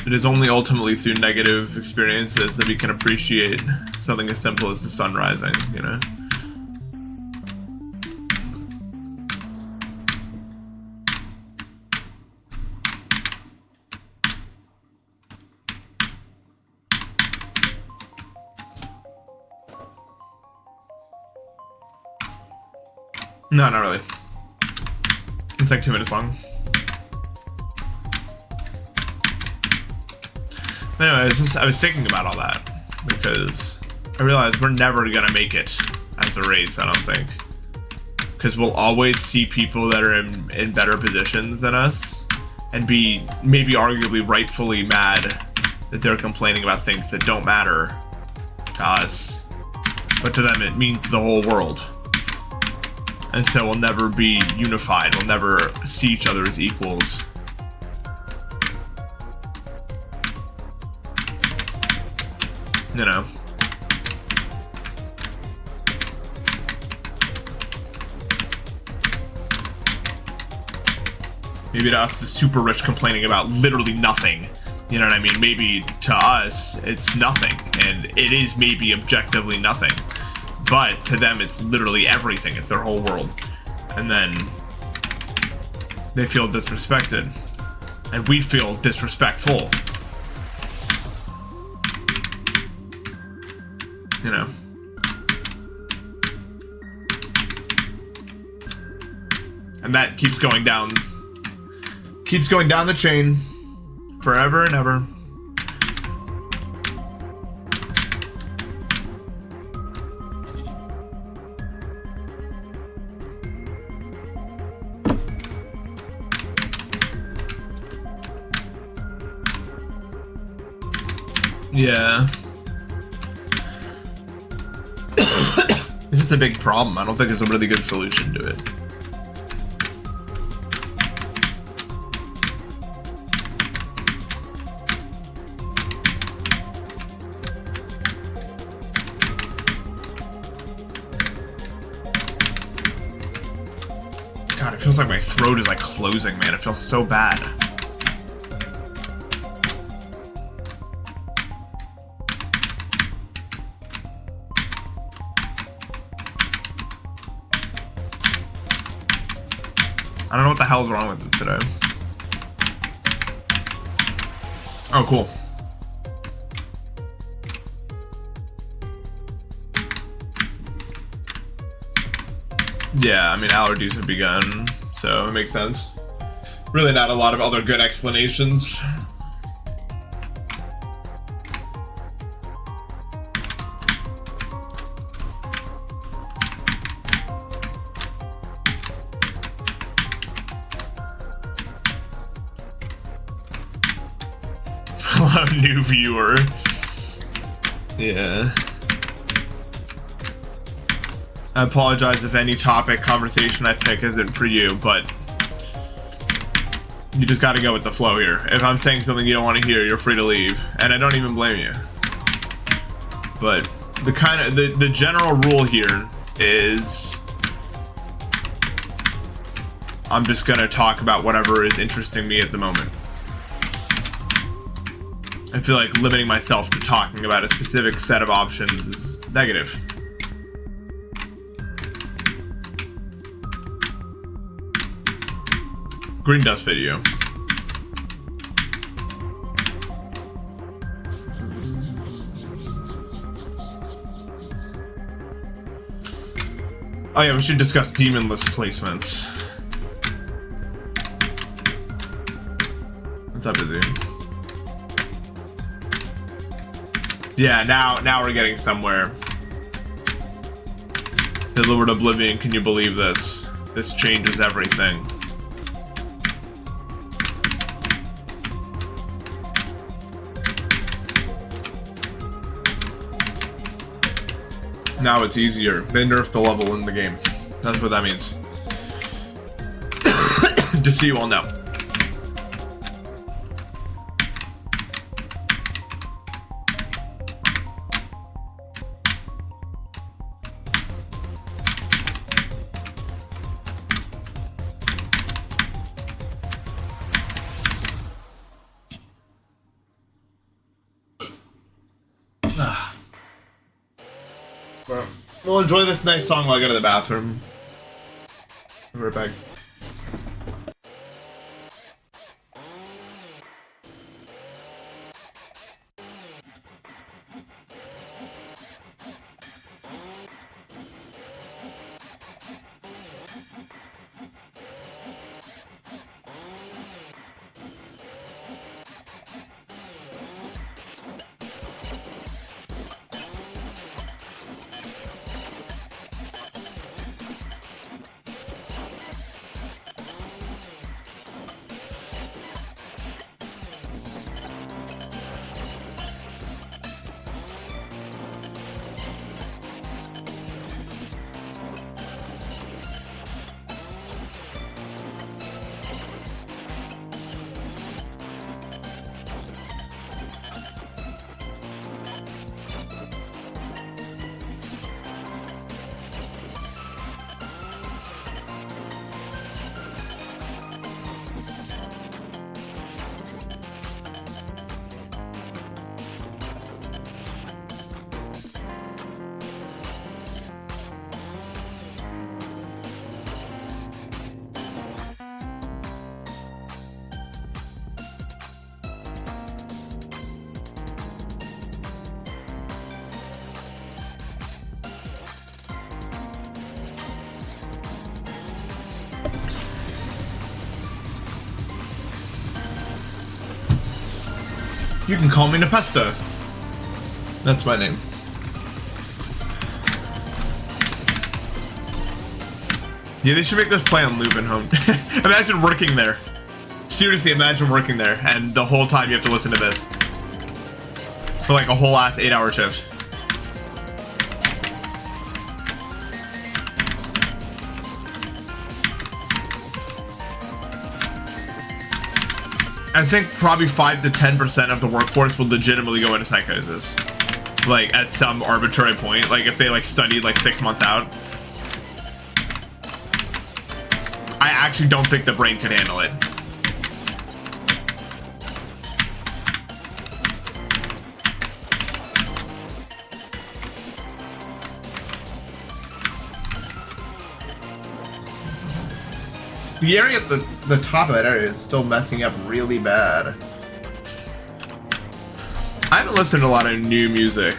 It is only ultimately through negative experiences that we can appreciate something as simple as the sun rising, you know? No, not really. It's like 2 minutes long. Anyway, I was thinking about all that because I realized we're never gonna make it as a race, I don't think. Because we'll always see people that are in better positions than us and be maybe arguably rightfully mad that they're complaining about things that don't matter to us. But to them it means the whole world. And so we'll never be unified. We'll never see each other as equals. You know. Maybe to us, the super rich complaining about literally nothing. You know what I mean? Maybe to us, it's nothing. And it is maybe objectively nothing. But to them, it's literally everything. It's their whole world. And then they feel disrespected. And we feel disrespectful. You know. And that keeps going down. Keeps going down the chain. Forever and ever. Yeah. It's just a big problem. I don't think there's a really good solution to it. God, it feels like my throat is like closing, man. It feels so bad. I don't know what the hell's wrong with it today. Oh, cool. Yeah, I mean, allergies have begun, so it makes sense. Really not a lot of other good explanations. A new viewer. Yeah. I apologize if any topic conversation I pick isn't for you, but you just gotta go with the flow here. If I'm saying something you don't want to hear, you're free to leave, and I don't even blame you. But the general rule here is I'm just gonna talk about whatever is interesting me at the moment. I feel like limiting myself to talking about a specific set of options is negative. Green dust video. Oh yeah, we should discuss demon list placements. What's up, Izzy? Yeah, now we're getting somewhere. Delivered Oblivion, can you believe this? This changes everything. Now it's easier. They nerfed the level in the game. That's what that means. Just so you all know. We'll enjoy this nice song while I go to the bathroom. I'll be right back. You can call me Npesta. That's my name. Yeah, they should make this play on loop in home. Imagine working there. Seriously, imagine working there, and the whole time you have to listen to this. For like a whole ass 8-hour shift. I think probably 5 to 10% of the workforce will legitimately go into psychosis. Like, at some arbitrary point. Like, if they, like, studied, like, 6 months out. I actually don't think the brain could handle it. The area at the top of that area is still messing up really bad. I haven't listened to a lot of new music.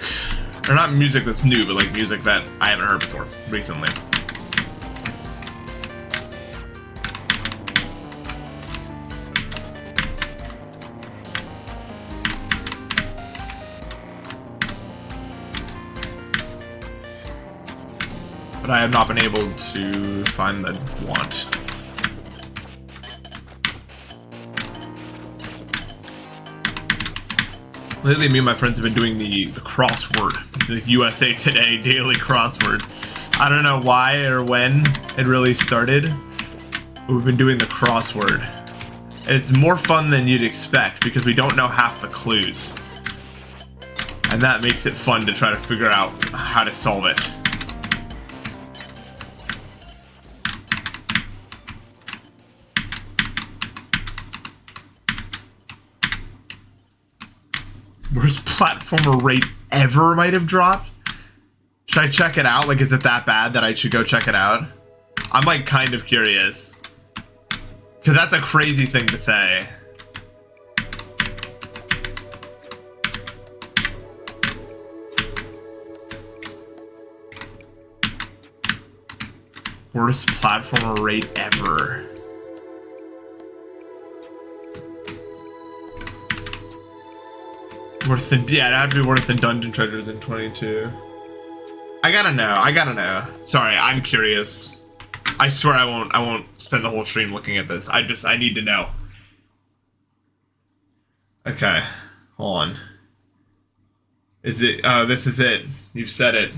Or not music that's new, but like music that I haven't heard before recently. But I have not been able to find the want. Lately, me and my friends have been doing the crossword, the USA Today daily crossword. I don't know why or when it really started, but we've been doing the crossword. And it's more fun than you'd expect because we don't know half the clues. And that makes it fun to try to figure out how to solve it. Worst platformer rate ever might have dropped? Should I check it out? Like, is it that bad that I should go check it out? I'm like kind of curious. Because that's a crazy thing to say. Worst platformer rate ever. Worse than, yeah, it'd have to be worse than Dungeon Treasures in 22. I gotta know. Sorry, I'm curious. I swear I won't spend the whole stream looking at this. I need to know. Okay, hold on. Is it, this is it. You've said it.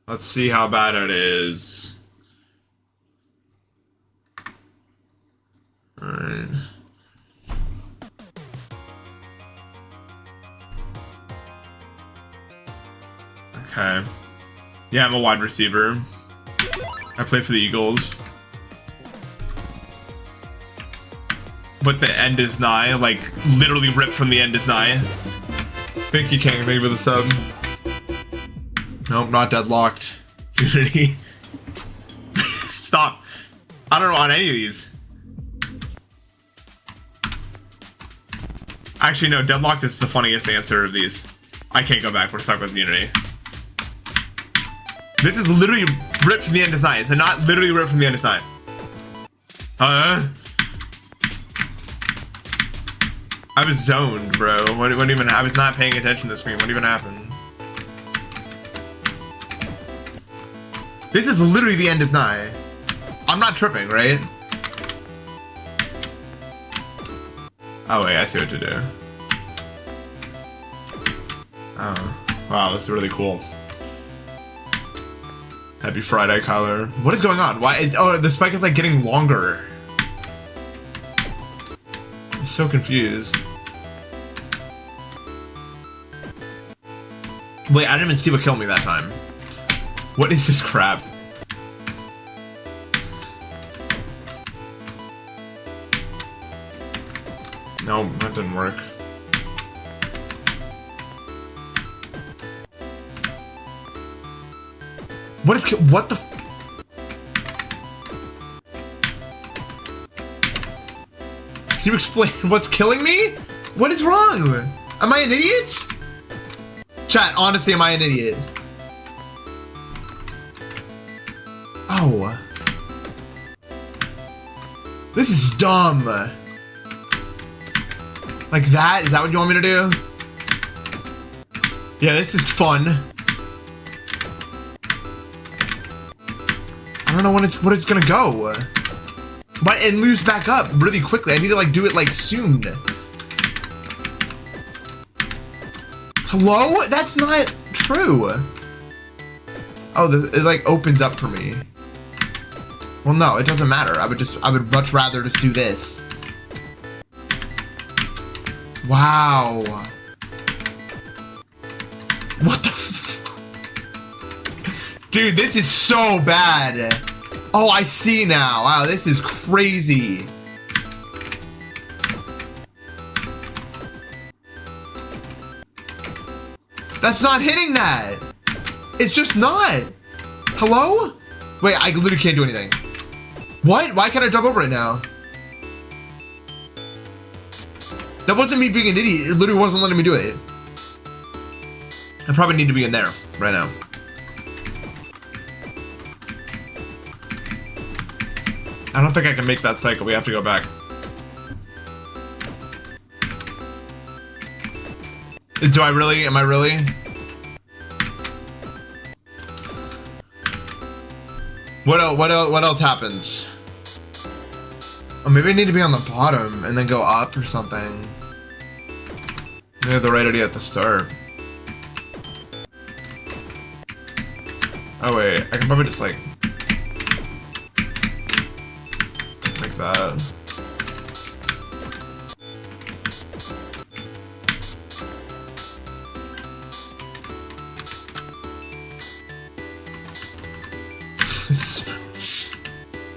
Let's see how bad it is. Alright. Okay. Yeah, I'm a wide receiver. I play for the Eagles. But the end is nigh. Like, literally ripped from the end is nigh. Thank you, King. Thank you for the sub. Nope, not deadlocked. Unity. Stop. I don't know on any of these. Actually, no, deadlocked is the funniest answer of these. I can't go back. We're stuck with Unity. This is literally ripped from the end is nigh. Is it not literally ripped from the end is nigh? I was zoned, bro. What even? I was not paying attention to the screen. What even happened? This is literally the end is nigh. I'm not tripping, right? Oh wait, I see what to do. Oh, wow, this is really cool. Happy Friday, Kyler. What is going on? Why is, oh, the spike is like getting longer. I'm so confused. Wait, I didn't even see what killed me that time. What is this crap? No, that didn't work. What is, what the f— Can you explain what's killing me? What is wrong? Am I an idiot? Chat, honestly, am I an idiot? Oh. This is dumb. Like that? Is that what you want me to do? Yeah, this is fun. I don't know when what it's gonna go. But it moves back up really quickly. I need to like do it like soon. Hello? That's not true. Oh, it like opens up for me. Well, no, it doesn't matter. I would much rather just do this. Wow. What the f- Dude, this is so bad. Oh, I see now. Wow, this is crazy. That's not hitting that. It's just not. Hello? Wait, I literally can't do anything. What? Why can't I jump over it now? That wasn't me being an idiot. It literally wasn't letting me do it. I probably need to be in there right now. I don't think I can make that cycle. We have to go back. Do I really? Am I really? What else happens? Oh, maybe I need to be on the bottom and then go up or something. I had the right idea at the start. Oh wait, I can probably just like that.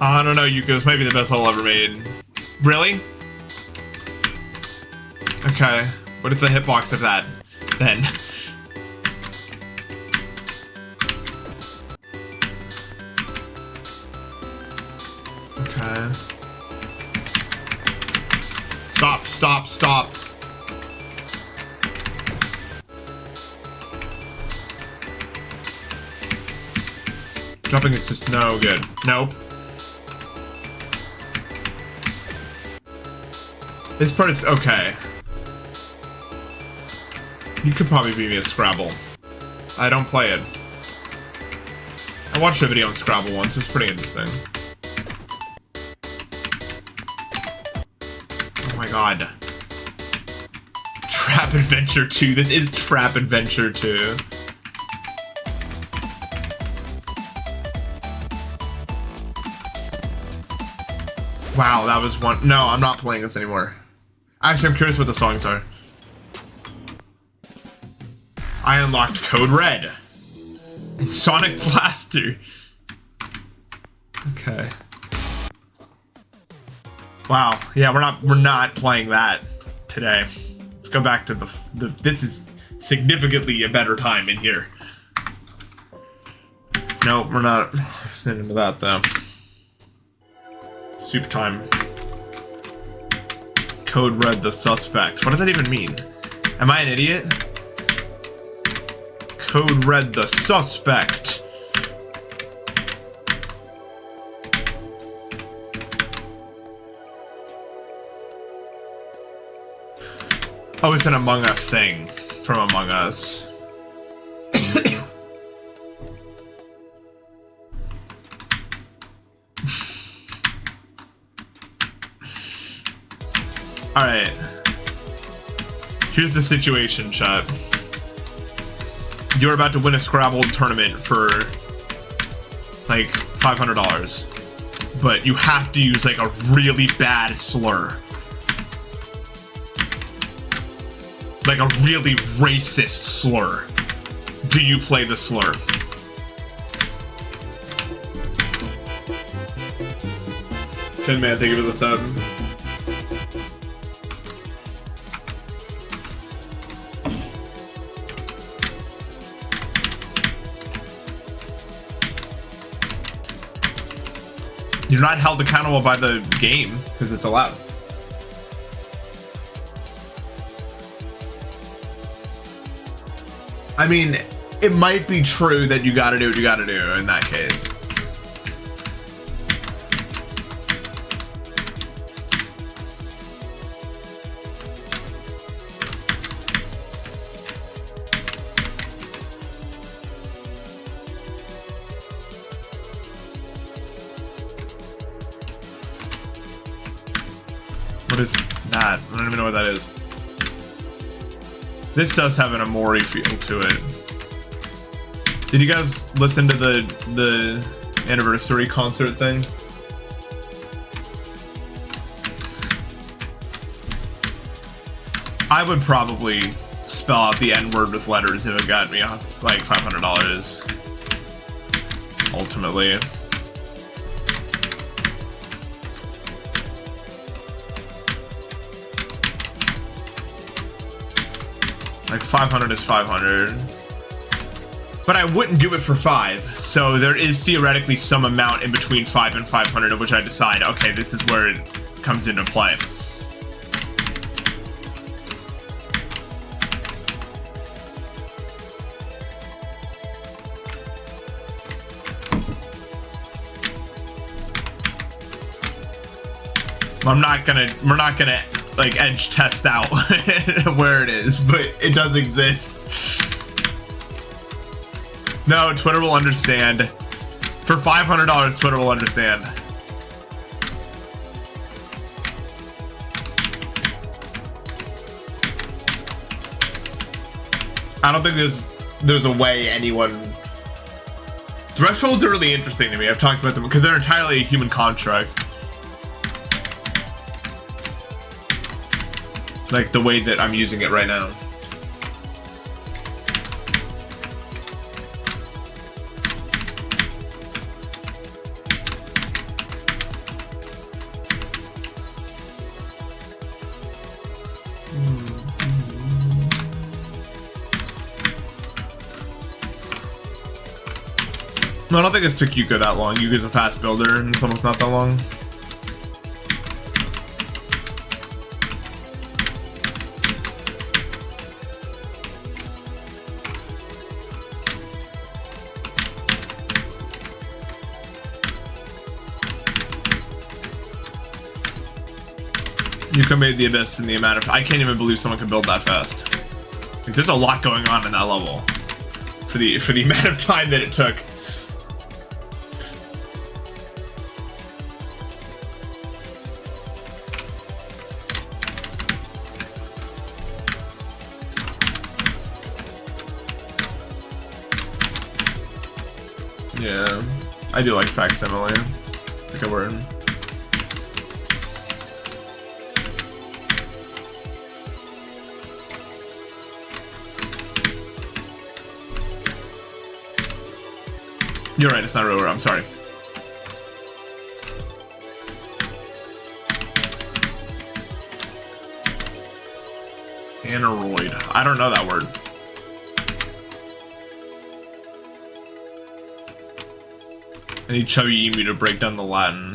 I don't know, Yuko. This might be the best level ever made. Really? Okay. What is the hitbox of that, then? Okay. Stop, stop, stop. Jumping is just no good. Nope. This part is okay. You could probably beat me at Scrabble. I don't play it. I watched a video on Scrabble once. It was pretty interesting. Oh my god. Trap Adventure 2. This is Trap Adventure 2. Wow, that was one. No, I'm not playing this anymore. Actually, I'm curious what the songs are. I unlocked Code Red and Sonic Blaster. Okay. Wow. Yeah, we're not playing that today. Let's go back to the this is significantly a better time in here. No, we're not sitting into that though. Soup time. Code Red the suspect. What does that even mean? Am I an idiot? Code Red the suspect. Oh, it's an Among Us thing from Among Us. Alright. Here's the situation, chat. You're about to win a Scrabble tournament for like $500. But you have to use like a really bad slur. Like a really racist slur. Do you play the slur? Tin Man, thank you for the sub. You're not held accountable by the game because it's allowed. I mean, it might be true that you gotta do what you gotta do in that case. What is that? I don't even know what that is. This does have an Omori feel to it. Did you guys listen to the anniversary concert thing? I would probably spell out the N-word with letters if it got me like $500. Ultimately. Like 500 is 500. But I wouldn't do it for 5. So there is theoretically some amount in between 5 and 500 of which I decide, okay, this is where it comes into play. We're not gonna like edge test out where it is, but it does exist. No, Twitter will understand. For $500, Twitter will understand. I don't think there's a way anyone. Thresholds are really interesting to me. I've talked about them because they're entirely a human construct. Like the way that I'm using it right now. No, I don't think it took Yuko that long. Yuko's a fast builder and it's almost not that long. Yuko made the Abyss in the amount of... I can't even believe someone could build that fast. Like, there's a lot going on in that level. For the amount of time that it took. Yeah. I do like facsimile. Like a word. You're right, it's not real. I'm sorry. Aneroid. I don't know that word. I need Chubby Emu to break down the Latin.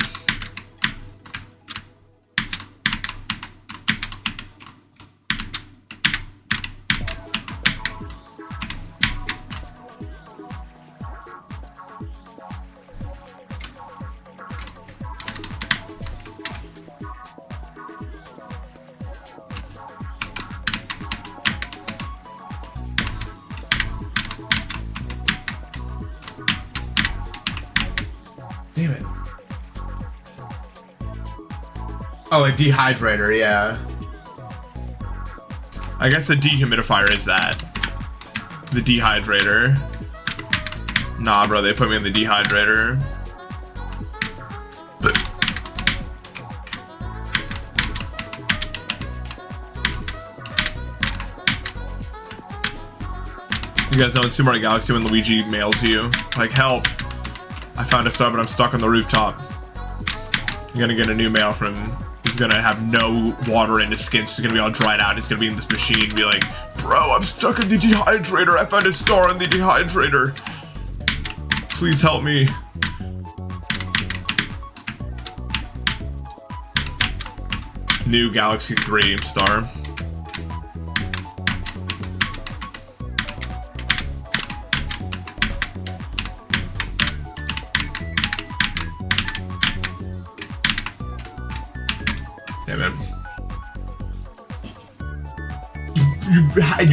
Damn it. Oh, a dehydrator, yeah. I guess the dehumidifier is that. The dehydrator. Nah, bro, they put me in the dehydrator. You guys know in Super Mario Galaxy when Luigi mails you, it's like, help. I found a star, but I'm stuck on the rooftop. You're gonna get a new mail from him. He's gonna have no water in his skin, so he's gonna be all dried out. He's gonna be in this machine and be like, bro, I'm stuck in the dehydrator. I found a star in the dehydrator. Please help me. New Galaxy 3 star.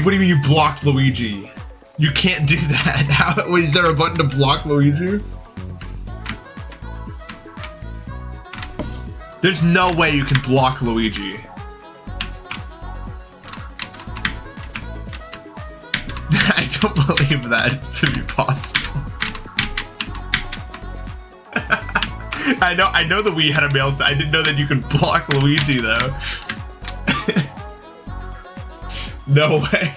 What do you mean you blocked Luigi? You can't do that. How, is there a button to block Luigi? There's no way you can block Luigi. I don't believe that to be possible. I know the Wii had a mail. I didn't know that you could block Luigi though. No way.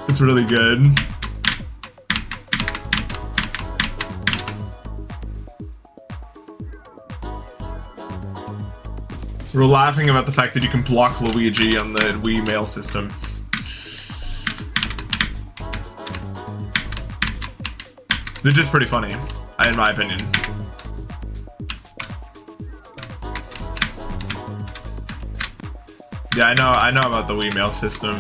It's really good. We're laughing about the fact that you can block Luigi on the Wii mail system. Which is pretty funny, in my opinion. Yeah, I know about the Wii mail system.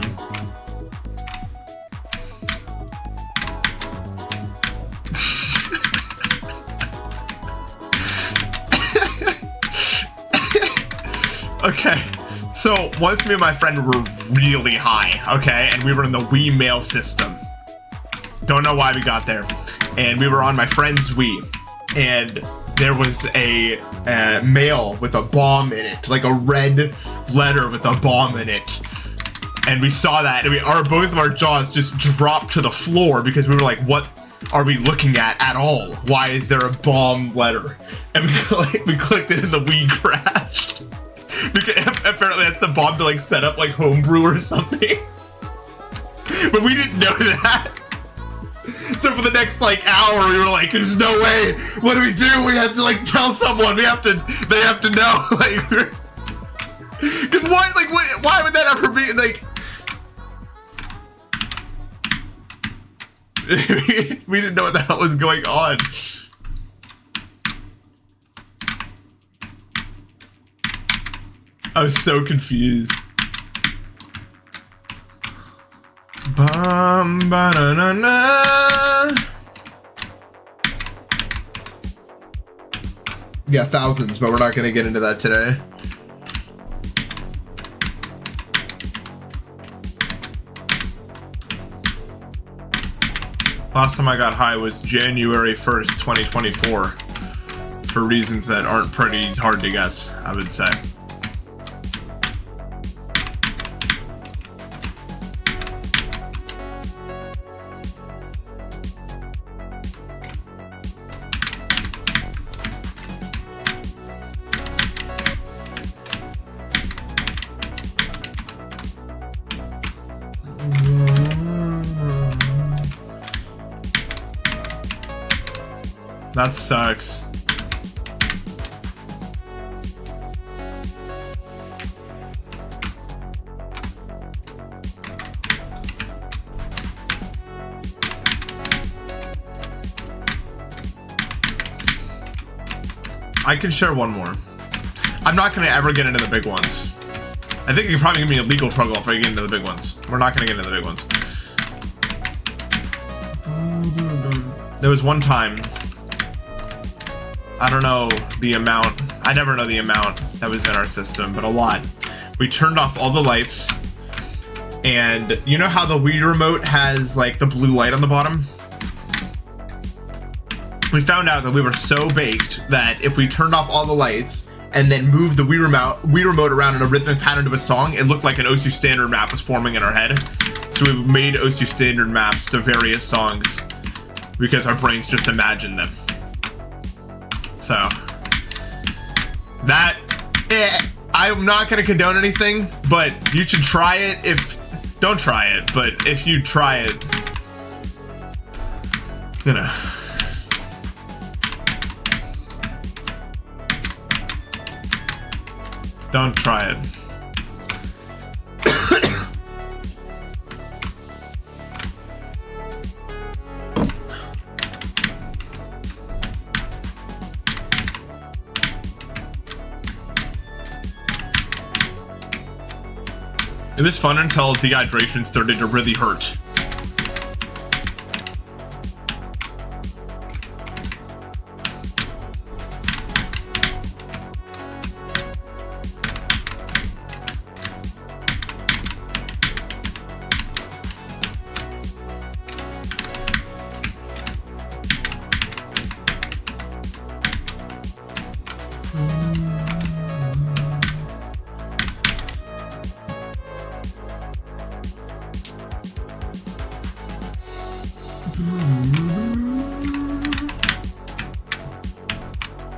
Okay, so once me and my friend were really high, okay, and we were in the Wii mail system. Don't know why we got there. And we were on my friend's Wii, and there was a mail with a bomb in it, like a red letter with a bomb in it. And we saw that, and both of our jaws just dropped to the floor because we were like, what are we looking at all? Why is there a bomb letter? And we clicked it and the Wii crashed. Because apparently that's the bomb to like set up like homebrew or something. But we didn't know that. So for the next like hour, we were like, "There's no way. What do? We have to like tell someone. They have to know." Like, because why? Like, why would that ever be like? We didn't know what the hell was going on. I was so confused. Bum ba na na na. Yeah, thousands, but we're not gonna get into that today. Last time I got high was January 1st, 2024. For reasons that aren't pretty hard to guess, I would say. That sucks. I can share one more. I'm not gonna ever get into the big ones. I think you're probably gonna be in legal trouble if I get into the big ones. We're not gonna get into the big ones. There was one time, I don't know the amount, I never know the amount that was in our system, but a lot. We turned off all the lights, and you know how the Wii remote has like the blue light on the bottom? We found out that we were so baked that if we turned off all the lights and then moved the Wii remote around in a rhythmic pattern to a song, it looked like an OSU standard map was forming in our head. So we made OSU standard maps to various songs because our brains just imagined them. So that, I'm not gonna condone anything, but you should try it. Don't try it, but if you try it, you know. Don't try it. It was fun until dehydration started to really hurt.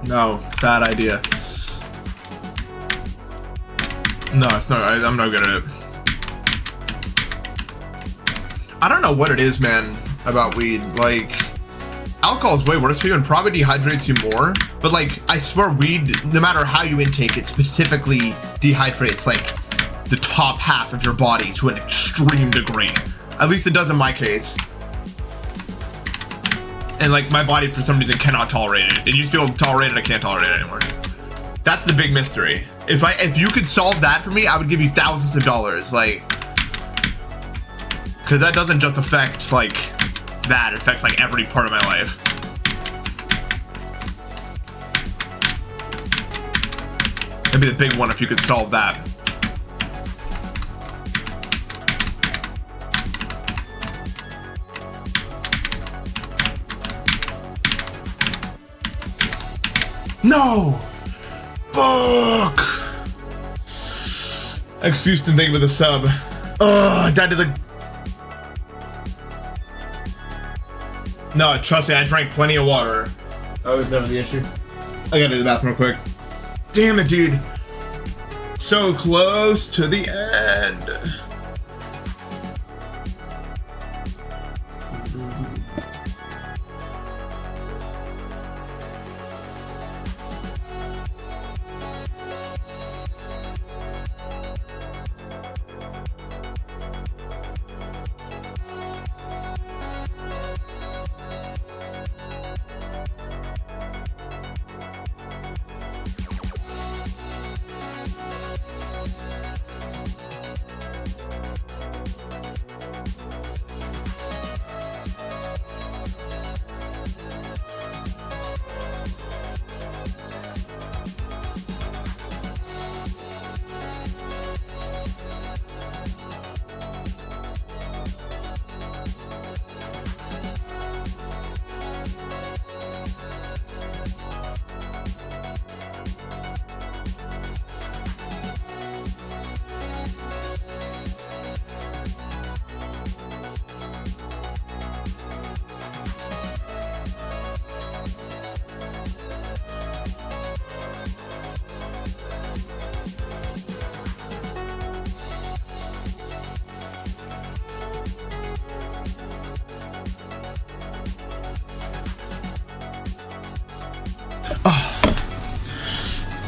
No, bad idea. No, it's not. I'm not good at it. I don't know what it is, man, about weed. Like, alcohol is way worse for you and probably dehydrates you more. But like, I swear weed, no matter how you intake it, specifically dehydrates like the top half of your body to an extreme degree. At least it does in my case. And like, my body for some reason cannot tolerate it. It used to be able to tolerate it, I can't tolerate it anymore. That's the big mystery. If you could solve that for me, I would give you thousands of dollars. Like, because that doesn't just affect like that, it affects like every part of my life. That'd be the big one if you could solve that. No! Fuck! Excuse to think with a sub. I died to the... No, trust me, I drank plenty of water. That was never the issue. I gotta do the bathroom real quick. Damn it, dude. So close to the end.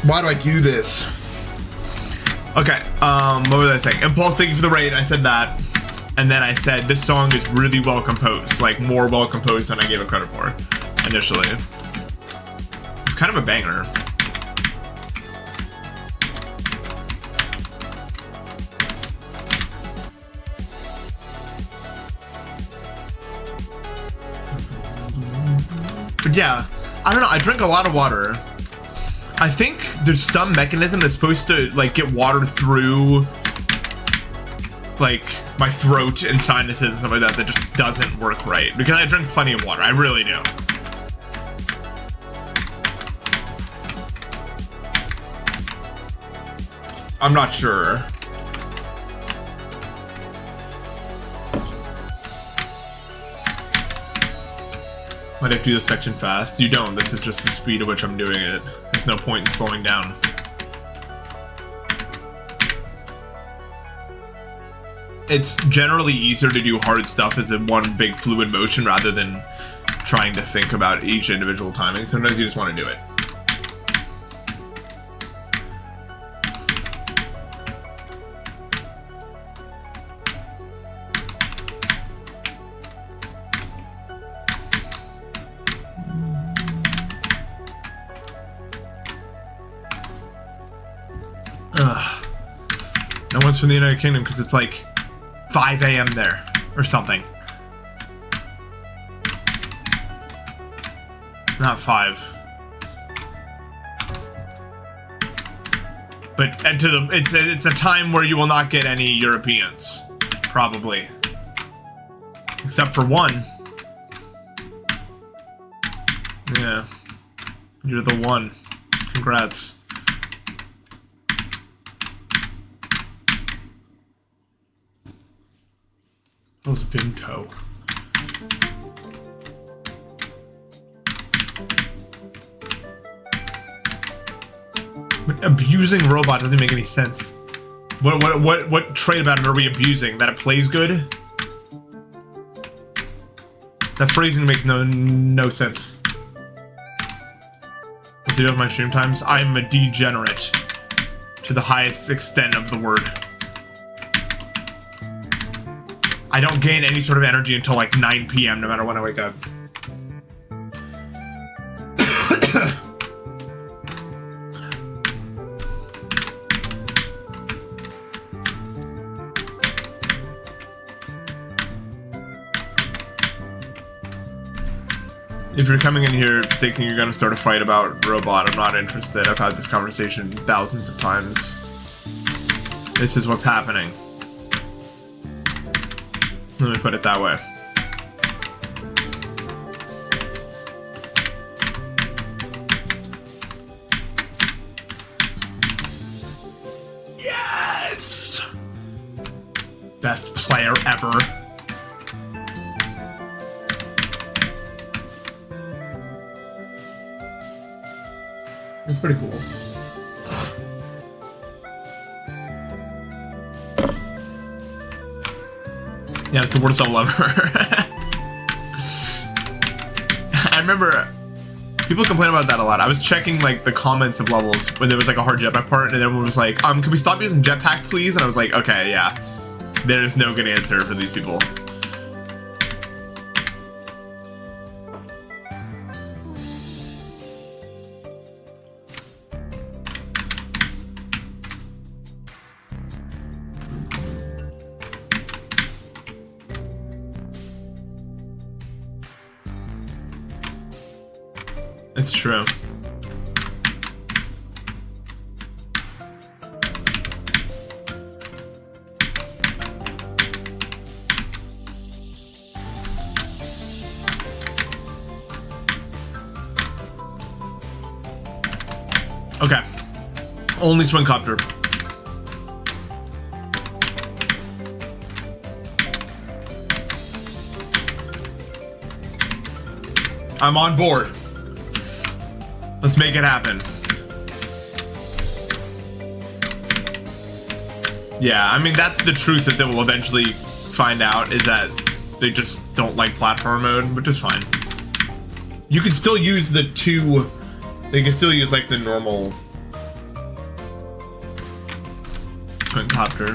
Why do I do this? Okay, what was I saying? Impulse, thank you for the raid. I said that. And then I said this song is really well composed, like more well composed than I gave it credit for initially. It's kind of a banger. But yeah, I don't know, I drink a lot of water. I think there's some mechanism that's supposed to like get water through like my throat and sinuses and stuff like that just doesn't work right because I drink plenty of water. I really do. I'm not sure. Might have to do this section fast. You don't. This is just the speed at which I'm doing it. There's no point in slowing down. It's generally easier to do hard stuff as in one big fluid motion rather than trying to think about each individual timing. Sometimes you just want to do it. No one's from the United Kingdom because it's like 5 a.m. there or something. Not 5. But it's a time where you will not get any Europeans, probably, except for one. Yeah, you're the one. Congrats. That was Vimto. Abusing robot doesn't make any sense. What trait about it are we abusing? That it plays good? That phrasing makes no sense. What's it with my stream times? I'm a degenerate to the highest extent of the word. I don't gain any sort of energy until like 9 p.m. no matter when I wake up. If you're coming in here thinking you're gonna start a fight about robot, I'm not interested. I've had this conversation thousands of times. This is what's happening. Let me put it that way. Yes! Best player ever. It's pretty cool. Yeah, it's the worst level ever. I remember people complain about that a lot. I was checking like the comments of levels when there was like a hard jetpack part, and everyone was like, can we stop using jetpack, please? And I was like, okay, yeah. There's no good answer for these people. It's true. Okay. Only swing copter. I'm on board. Let's make it happen. Yeah, I mean, that's the truth that they will eventually find out, is that they just don't like platform mode, which is fine. You can still use the two... They can still use, like, the normal... Twin copter.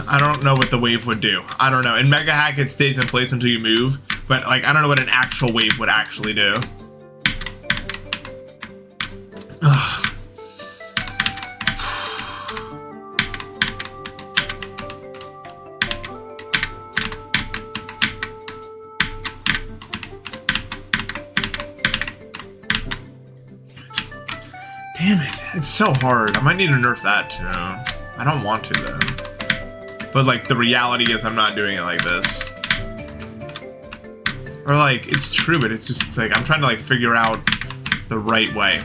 I don't know what the wave would do. I don't know. In Mega Hack, it stays in place until you move, but like I don't know what an actual wave would actually do. Ugh. Damn it. It's so hard. I might need to nerf that too. I don't want to though. But like the reality is I'm not doing it like this. Or like, it's true, but it's just like, I'm trying to like figure out the right way.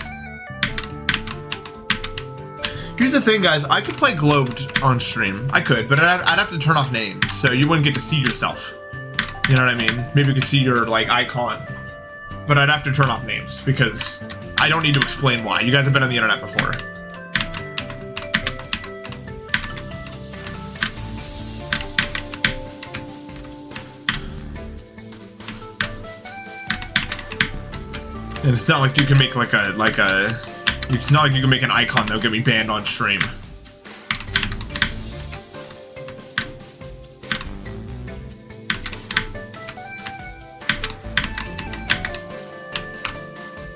Here's the thing, guys. I could play Globed on stream. I could, but I'd have to turn off names, so you wouldn't get to see yourself. You know what I mean? Maybe you could see your like icon. But I'd have to turn off names, because I don't need to explain why. You guys have been on the internet before. And it's not like you can make it's not like you can make an icon that'll get me banned on stream.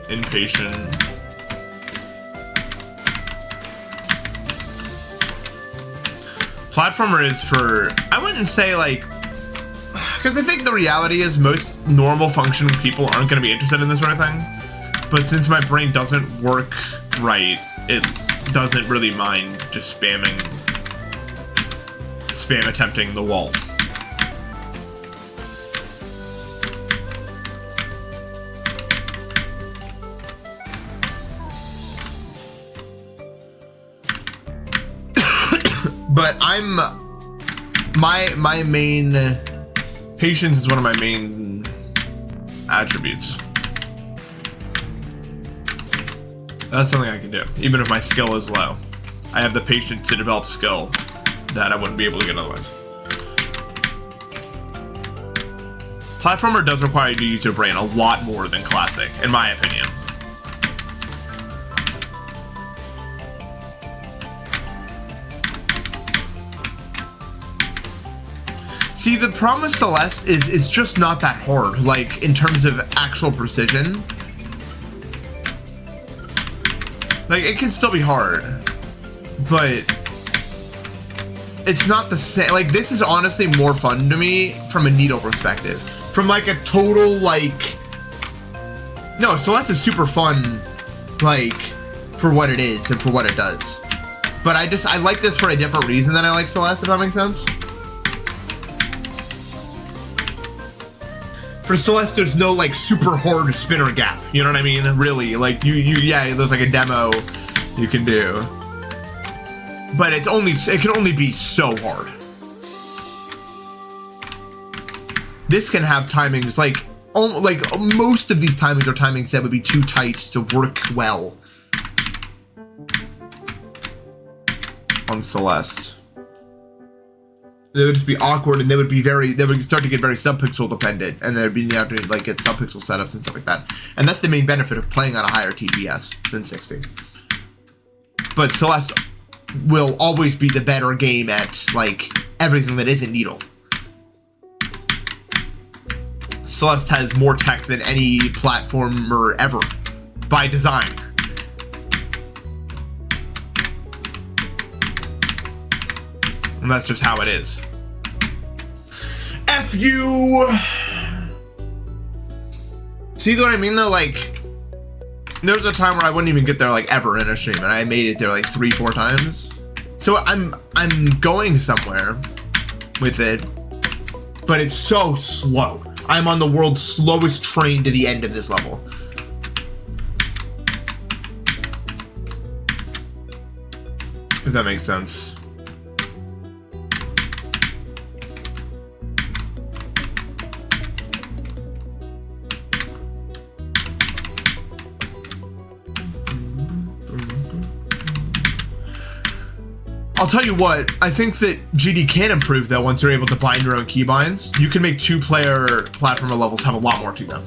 Impatient. Platformer is for, I wouldn't say like, because I think the reality is most normal functioning people aren't going to be interested in this sort of thing. But since my brain doesn't work right, it doesn't really mind just spam attempting the wall. But I'm my main Patience is one of my main attributes. That's something I can do, even if my skill is low. I have the patience to develop skill that I wouldn't be able to get otherwise. Platformer does require you to use your brain a lot more than classic, in my opinion. See, the problem with Celeste is it's just not that hard, like, in terms of actual precision. Like, it can still be hard, but it's not the same. Like, this is honestly more fun to me from a needle perspective. From, like, a total, like... No, Celeste is super fun, like, for what it is and for what it does. But I like this for a different reason than I like Celeste, if that makes sense. For Celeste, there's no, like, super hard spinner gap. You know what I mean? Really, like, yeah, there's, like, a demo you can do. But it can only be so hard. This can have timings, like most of these timings are timings that would be too tight to work well on Celeste. They would just be awkward, and they would start to get very subpixel dependent, and they'd be have to like get subpixel setups and stuff like that. And that's the main benefit of playing on a higher TPS than 60. But Celeste will always be the better game at like everything that isn't needle. Celeste has more tech than any platformer ever, by design. And that's just how it is. F you! See what I mean though? Like, there was a time where I wouldn't even get there like ever in a stream, and I made it there like 3-4 times. So I'm going somewhere with it, but it's so slow. I'm on the world's slowest train to the end of this level. If that makes sense. I'll tell you what, I think that GD can improve though once you're able to bind your own keybinds. You can make 2-player platformer levels have a lot more to them.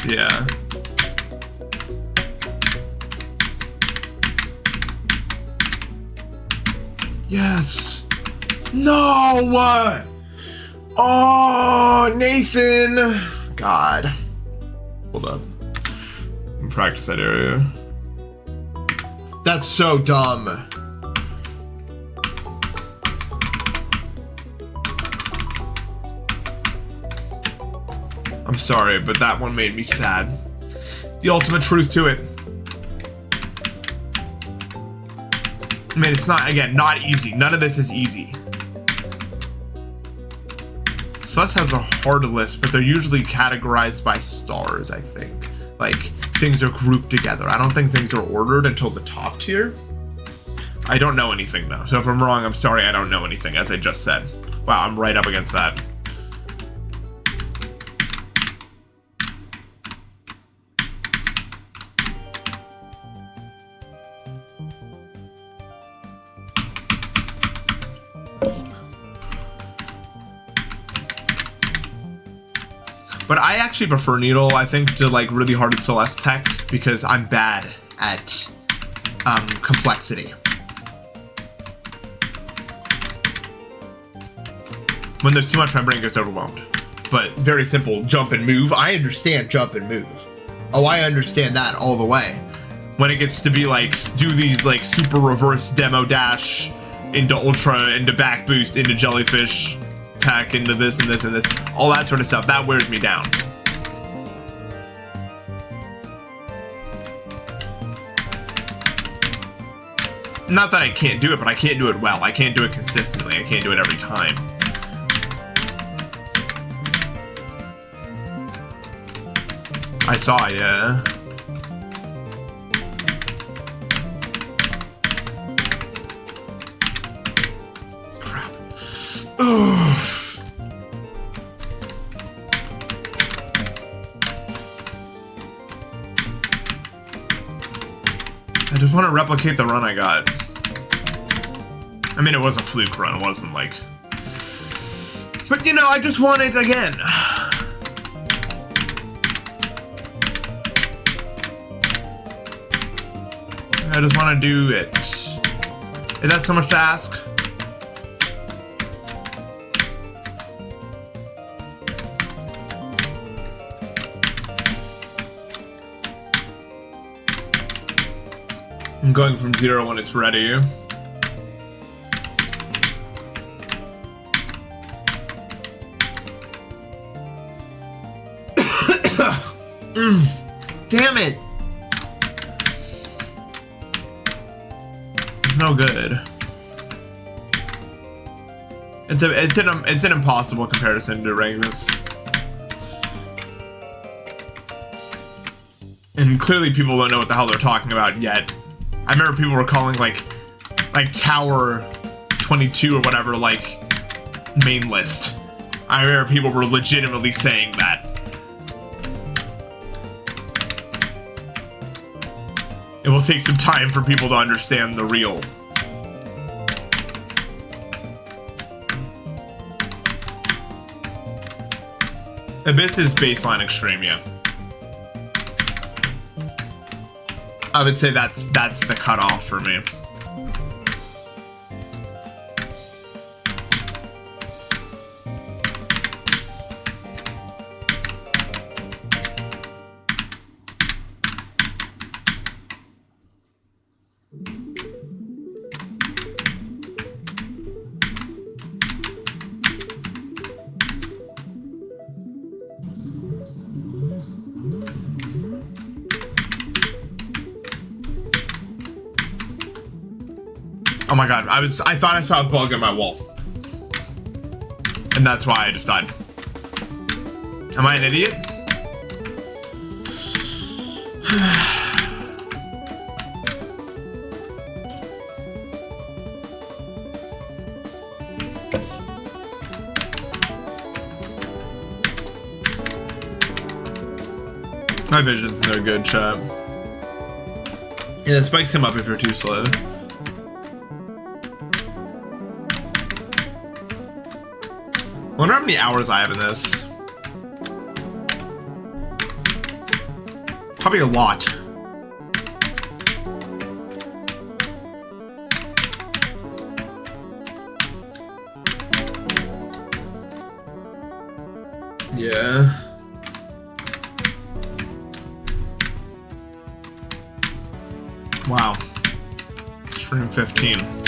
Yeah. Yes. No! Oh, Nathan! God. Hold up. Practice that area. That's so dumb. I'm sorry, but that one made me sad. The ultimate truth to it. I mean, it's not, again, not easy. None of this is easy. Celeste has a hard list, but they're usually categorized by stars, I think. Like, things are grouped together. I don't think things are ordered until the top tier. I don't know anything, though. So if I'm wrong, I'm sorry, I don't know anything, as I just said. Wow, I'm right up against that. But I actually prefer Needle, I think, to like really hard Celeste tech because I'm bad at complexity. When there's too much, my brain gets overwhelmed. But very simple, jump and move. I understand jump and move. Oh, I understand that all the way. When it gets to be like, do these like super reverse demo dash into ultra, into back boost, into jellyfish, tack into this and this and this, all that sort of stuff, that wears me down. Not that I can't do it, but I can't do it well. I can't do it consistently. I can't do it every time. I saw, yeah. Crap. Ugh. I just want to replicate the run I got. I mean, it was a fluke run. It wasn't like... But, you know, I just want it again. I just want to do it. Is that so much to ask? I'm going from 0 when it's ready. Damn it! It's no good. It's an impossible comparison to rank this. And clearly people don't know what the hell they're talking about yet. I remember people were calling like Tower 22 or whatever, like, main list. I remember people were legitimately saying that. It will take some time for people to understand the real. Abyss is baseline extreme, yeah. I would say that's the cutoff for me. Oh my god, I thought I saw a bug in my wall. And that's why I just died. Am I an idiot? My vision's no good, chat. Yeah, the spikes come up if you're too slow. I wonder how many hours I have in this. Probably a lot. Yeah. Wow. Stream 15.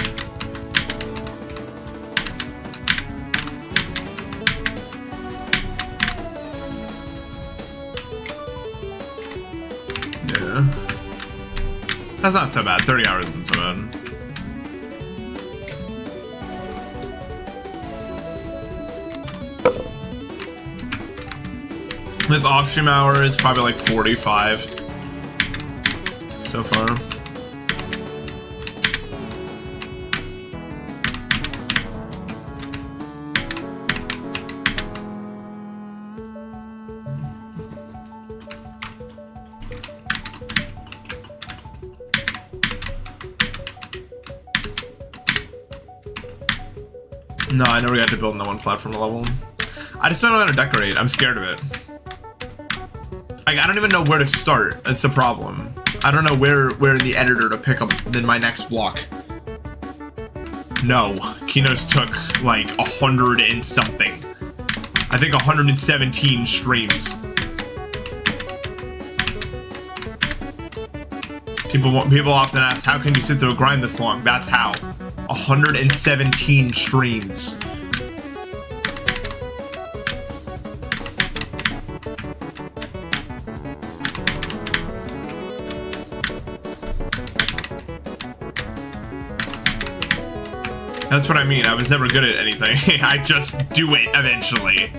That's not so bad. 30 hours isn't so bad. With off-stream hours, probably like 45 so far. No, I never got to build in the one platform level. I just don't know how to decorate. I'm scared of it. Like, I don't even know where to start. That's the problem. I don't know where in the editor to pick up in my next block. No, Kino's took like 100 and something. I think 117 streams. People often ask, how can you sit through a grind this long? That's how. 117 streams. That's what I mean. I was never good at anything. I just do it eventually.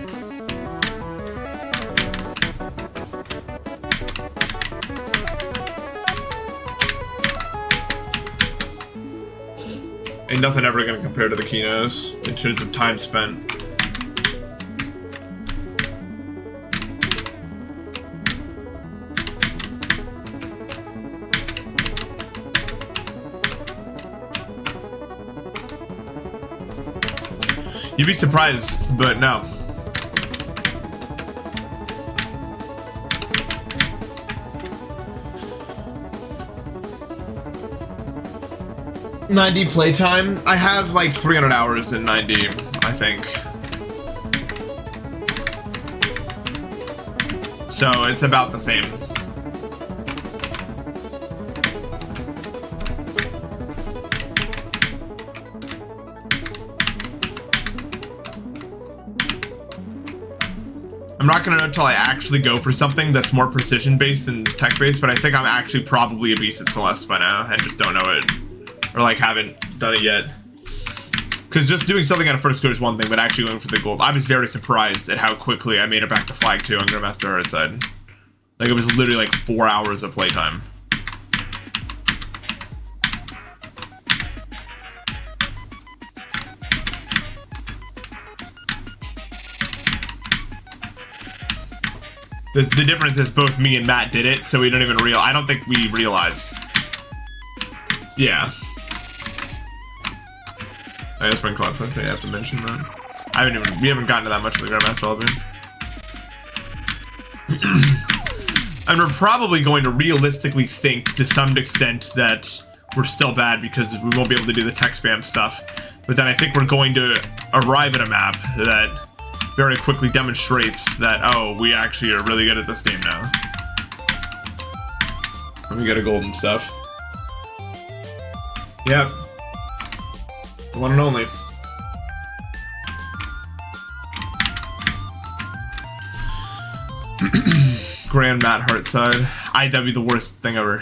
Ain't nothing ever gonna compare to the Kinos in terms of time spent. You'd be surprised, but no. $90 playtime? I have like 300 hours in 90, I think. So it's about the same. I'm not gonna know until I actually go for something that's more precision-based than tech-based, but I think I'm actually probably a beast at Celeste by now, and just don't know it. Or like haven't done it yet. Because just doing something on a first go is one thing, but actually going for the gold. I was very surprised at how quickly I made it back to Flag 2 on Grandmaster Heartside. Like it was literally like 4 hours of playtime. The difference is both me and Matt did it, so we don't even I don't think we realize. Yeah. I guess when Cloud Plus, I have to mention that. We haven't gotten to that much of the Grandmaster level. And we're probably going to realistically think to some extent that we're still bad because we won't be able to do the tech spam stuff. But then I think we're going to arrive at a map that very quickly demonstrates that, oh, we actually are really good at this game now. And we get a golden stuff. Yep. The one and only. Grand Matt Heartside. IW the worst thing ever.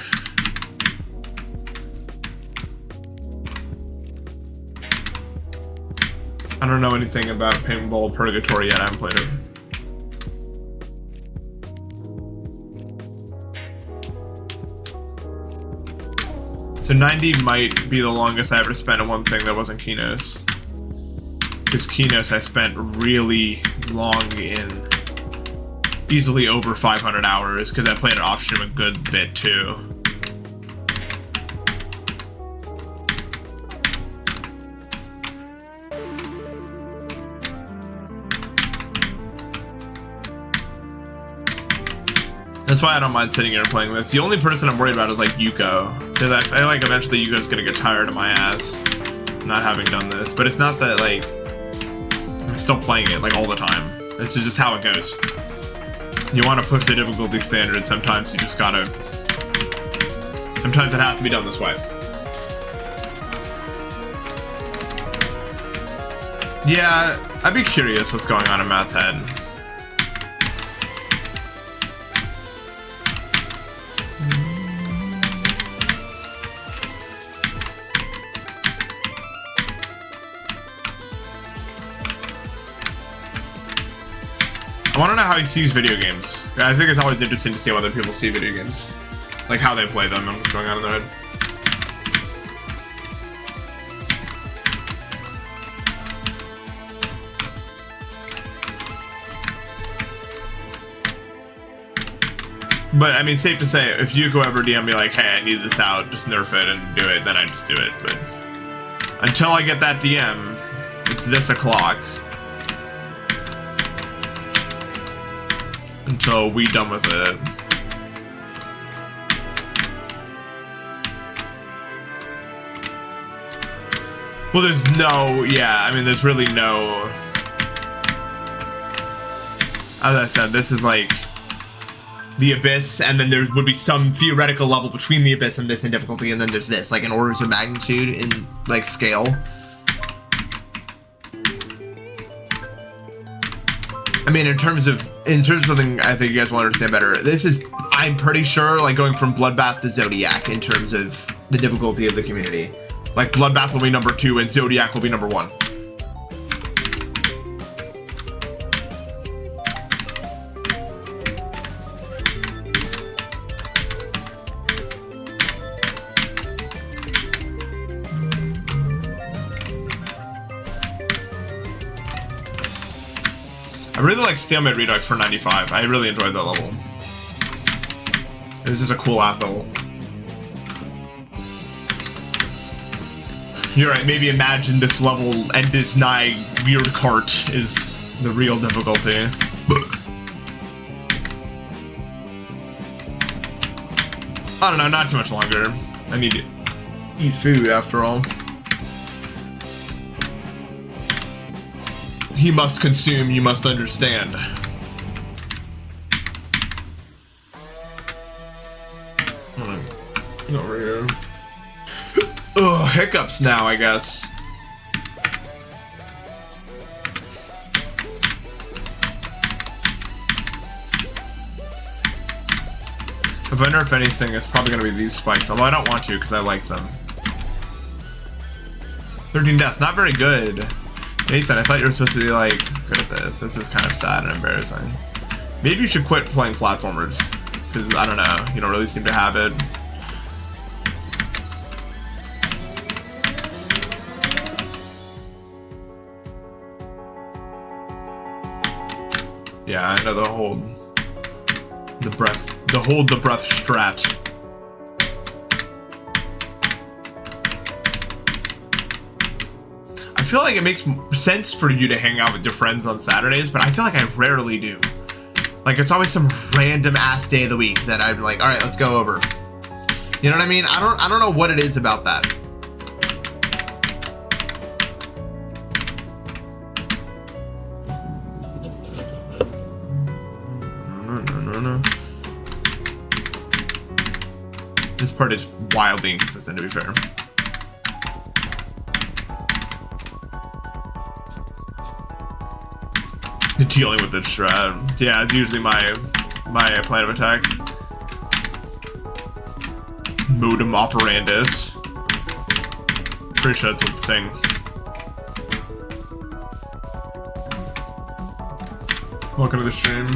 I don't know anything about Paintball Purgatory yet, I haven't played it. So 90 might be the longest I ever spent on one thing that wasn't Kinos. Because Kinos I spent really long in. Easily over 500 hours, because I played it off stream a good bit too. That's why I don't mind sitting here and playing this. The only person I'm worried about is like Yuko, because I feel like eventually Yuko's gonna get tired of my ass not having done this. But it's not that like I'm still playing it like all the time. This is just how it goes. You want to push the difficulty standard. Sometimes you just gotta. Sometimes it has to be done this way. Yeah, I'd be curious what's going on in Matt's head. I want to know how he sees video games. I think it's always interesting to see how other people see video games. Like how they play them and what's going on in their head. But I mean, safe to say, if Yuko ever DM me like, hey, I need this out, just nerf it and do it, then I just do it. But until I get that DM, it's this o'clock. Until we done with it. Well, there's no, yeah, I mean, there's really no, as I said, this is like the Abyss, and then there would be some theoretical level between the Abyss and this in difficulty, and then there's this, like in orders of magnitude in like scale. I mean, in terms of something I think you guys will understand better, this is, I'm pretty sure, like going from Bloodbath to Zodiac in terms of the difficulty of the community. Like Bloodbath will be number 2 and Zodiac will be number 1. I really like Stalemate Redux for 95. I really enjoyed that level. It was just a cool ass level. You're right, maybe imagine this level and this weird cart is the real difficulty. I don't know, not too much longer. I need to eat food after all. He must consume, you must understand. Over here. Ugh, hiccups now, I guess. If I nerf anything, it's probably gonna be these spikes, although I don't want to because I like them. 13 deaths, not very good. Nathan, I thought you were supposed to be like good at this. This is kind of sad and embarrassing. Maybe you should quit playing platformers, because I don't know, you don't really seem to have it. Yeah, I know the hold the breath strat. I feel like it makes sense for you to hang out with your friends on Saturdays, but I feel like I rarely do. Like, it's always some random ass day of the week that I'm like, all right, let's go over. You know what I mean? I don't know what it is about that. No. This part is wildly inconsistent, to be fair. Dealing with the strat. Yeah, it's usually my plan of attack. Modem operandus. Pretty sure that's a thing. Welcome to the stream.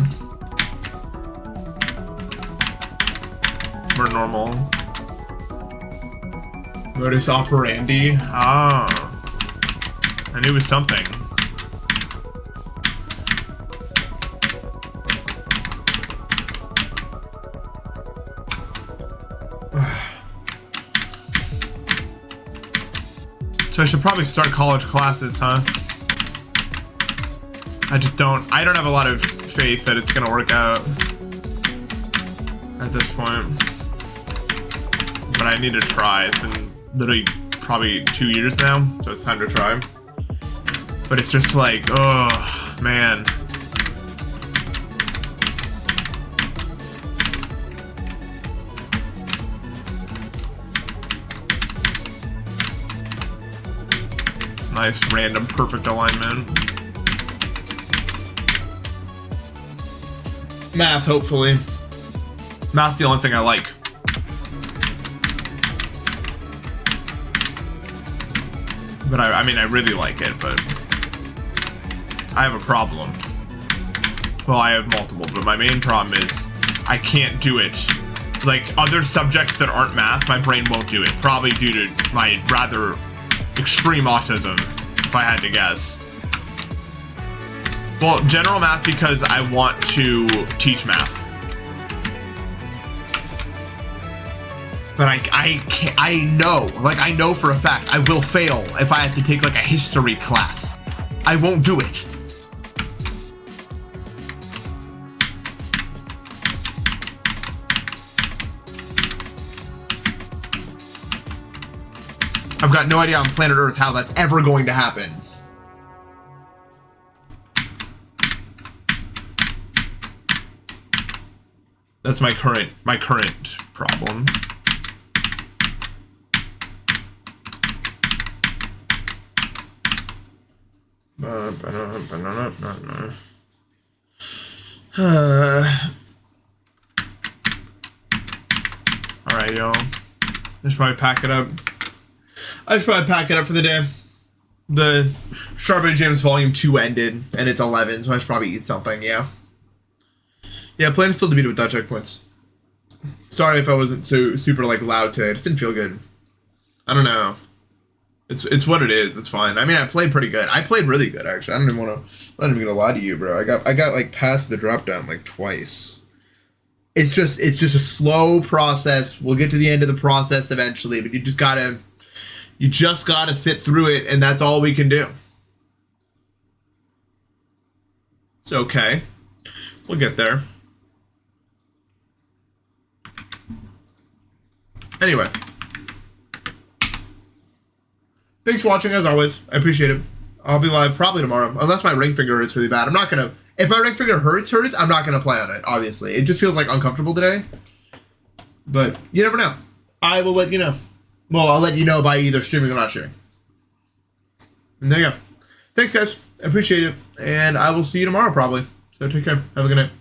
We're normal. Modus operandi. Ah. I knew it was something. So I should probably start college classes, huh? I don't have a lot of faith that it's gonna work out at this point. But I need to try. It's been literally probably 2 years now, so it's time to try. But it's just like, oh, man. Nice, random, perfect alignment. Math, hopefully. Math's the only thing I like. But I mean, I really like it, but I have a problem. Well, I have multiple, but my main problem is I can't do it. Like, other subjects that aren't math, my brain won't do it. Probably due to my rather extreme autism, if I had to guess. Well, general math because I want to teach math. But I can't, I know for a fact I will fail if I have to take like a history class. I won't do it. I've got no idea on planet Earth how that's ever going to happen. That's my current problem. Alright, y'all. I should probably pack it up. For the day. The Strawberry Jams Volume 2 ended, and it's 11, so I should probably eat something, yeah. Yeah, plan is still to beat it without checkpoints. Sorry if I wasn't so super, like, loud today. I just didn't feel good. I don't know. It's what it is. It's fine. I mean, I played pretty good. I played really good, actually. I'm not even gonna lie to you, bro. I got like past the drop down like twice. It's just a slow process. We'll get to the end of the process eventually, but you just gotta sit through it, and that's all we can do. It's okay. We'll get there. Anyway. Thanks for watching, as always. I appreciate it. I'll be live probably tomorrow, unless my ring finger hurts really bad. I'm not gonna... If my ring finger hurts, I'm not gonna play on it, obviously. It just feels like uncomfortable today. But you never know. I will let you know. Well, I'll let you know by either streaming or not streaming. And there you go. Thanks, guys. I appreciate it. And I will see you tomorrow, probably. So take care. Have a good night.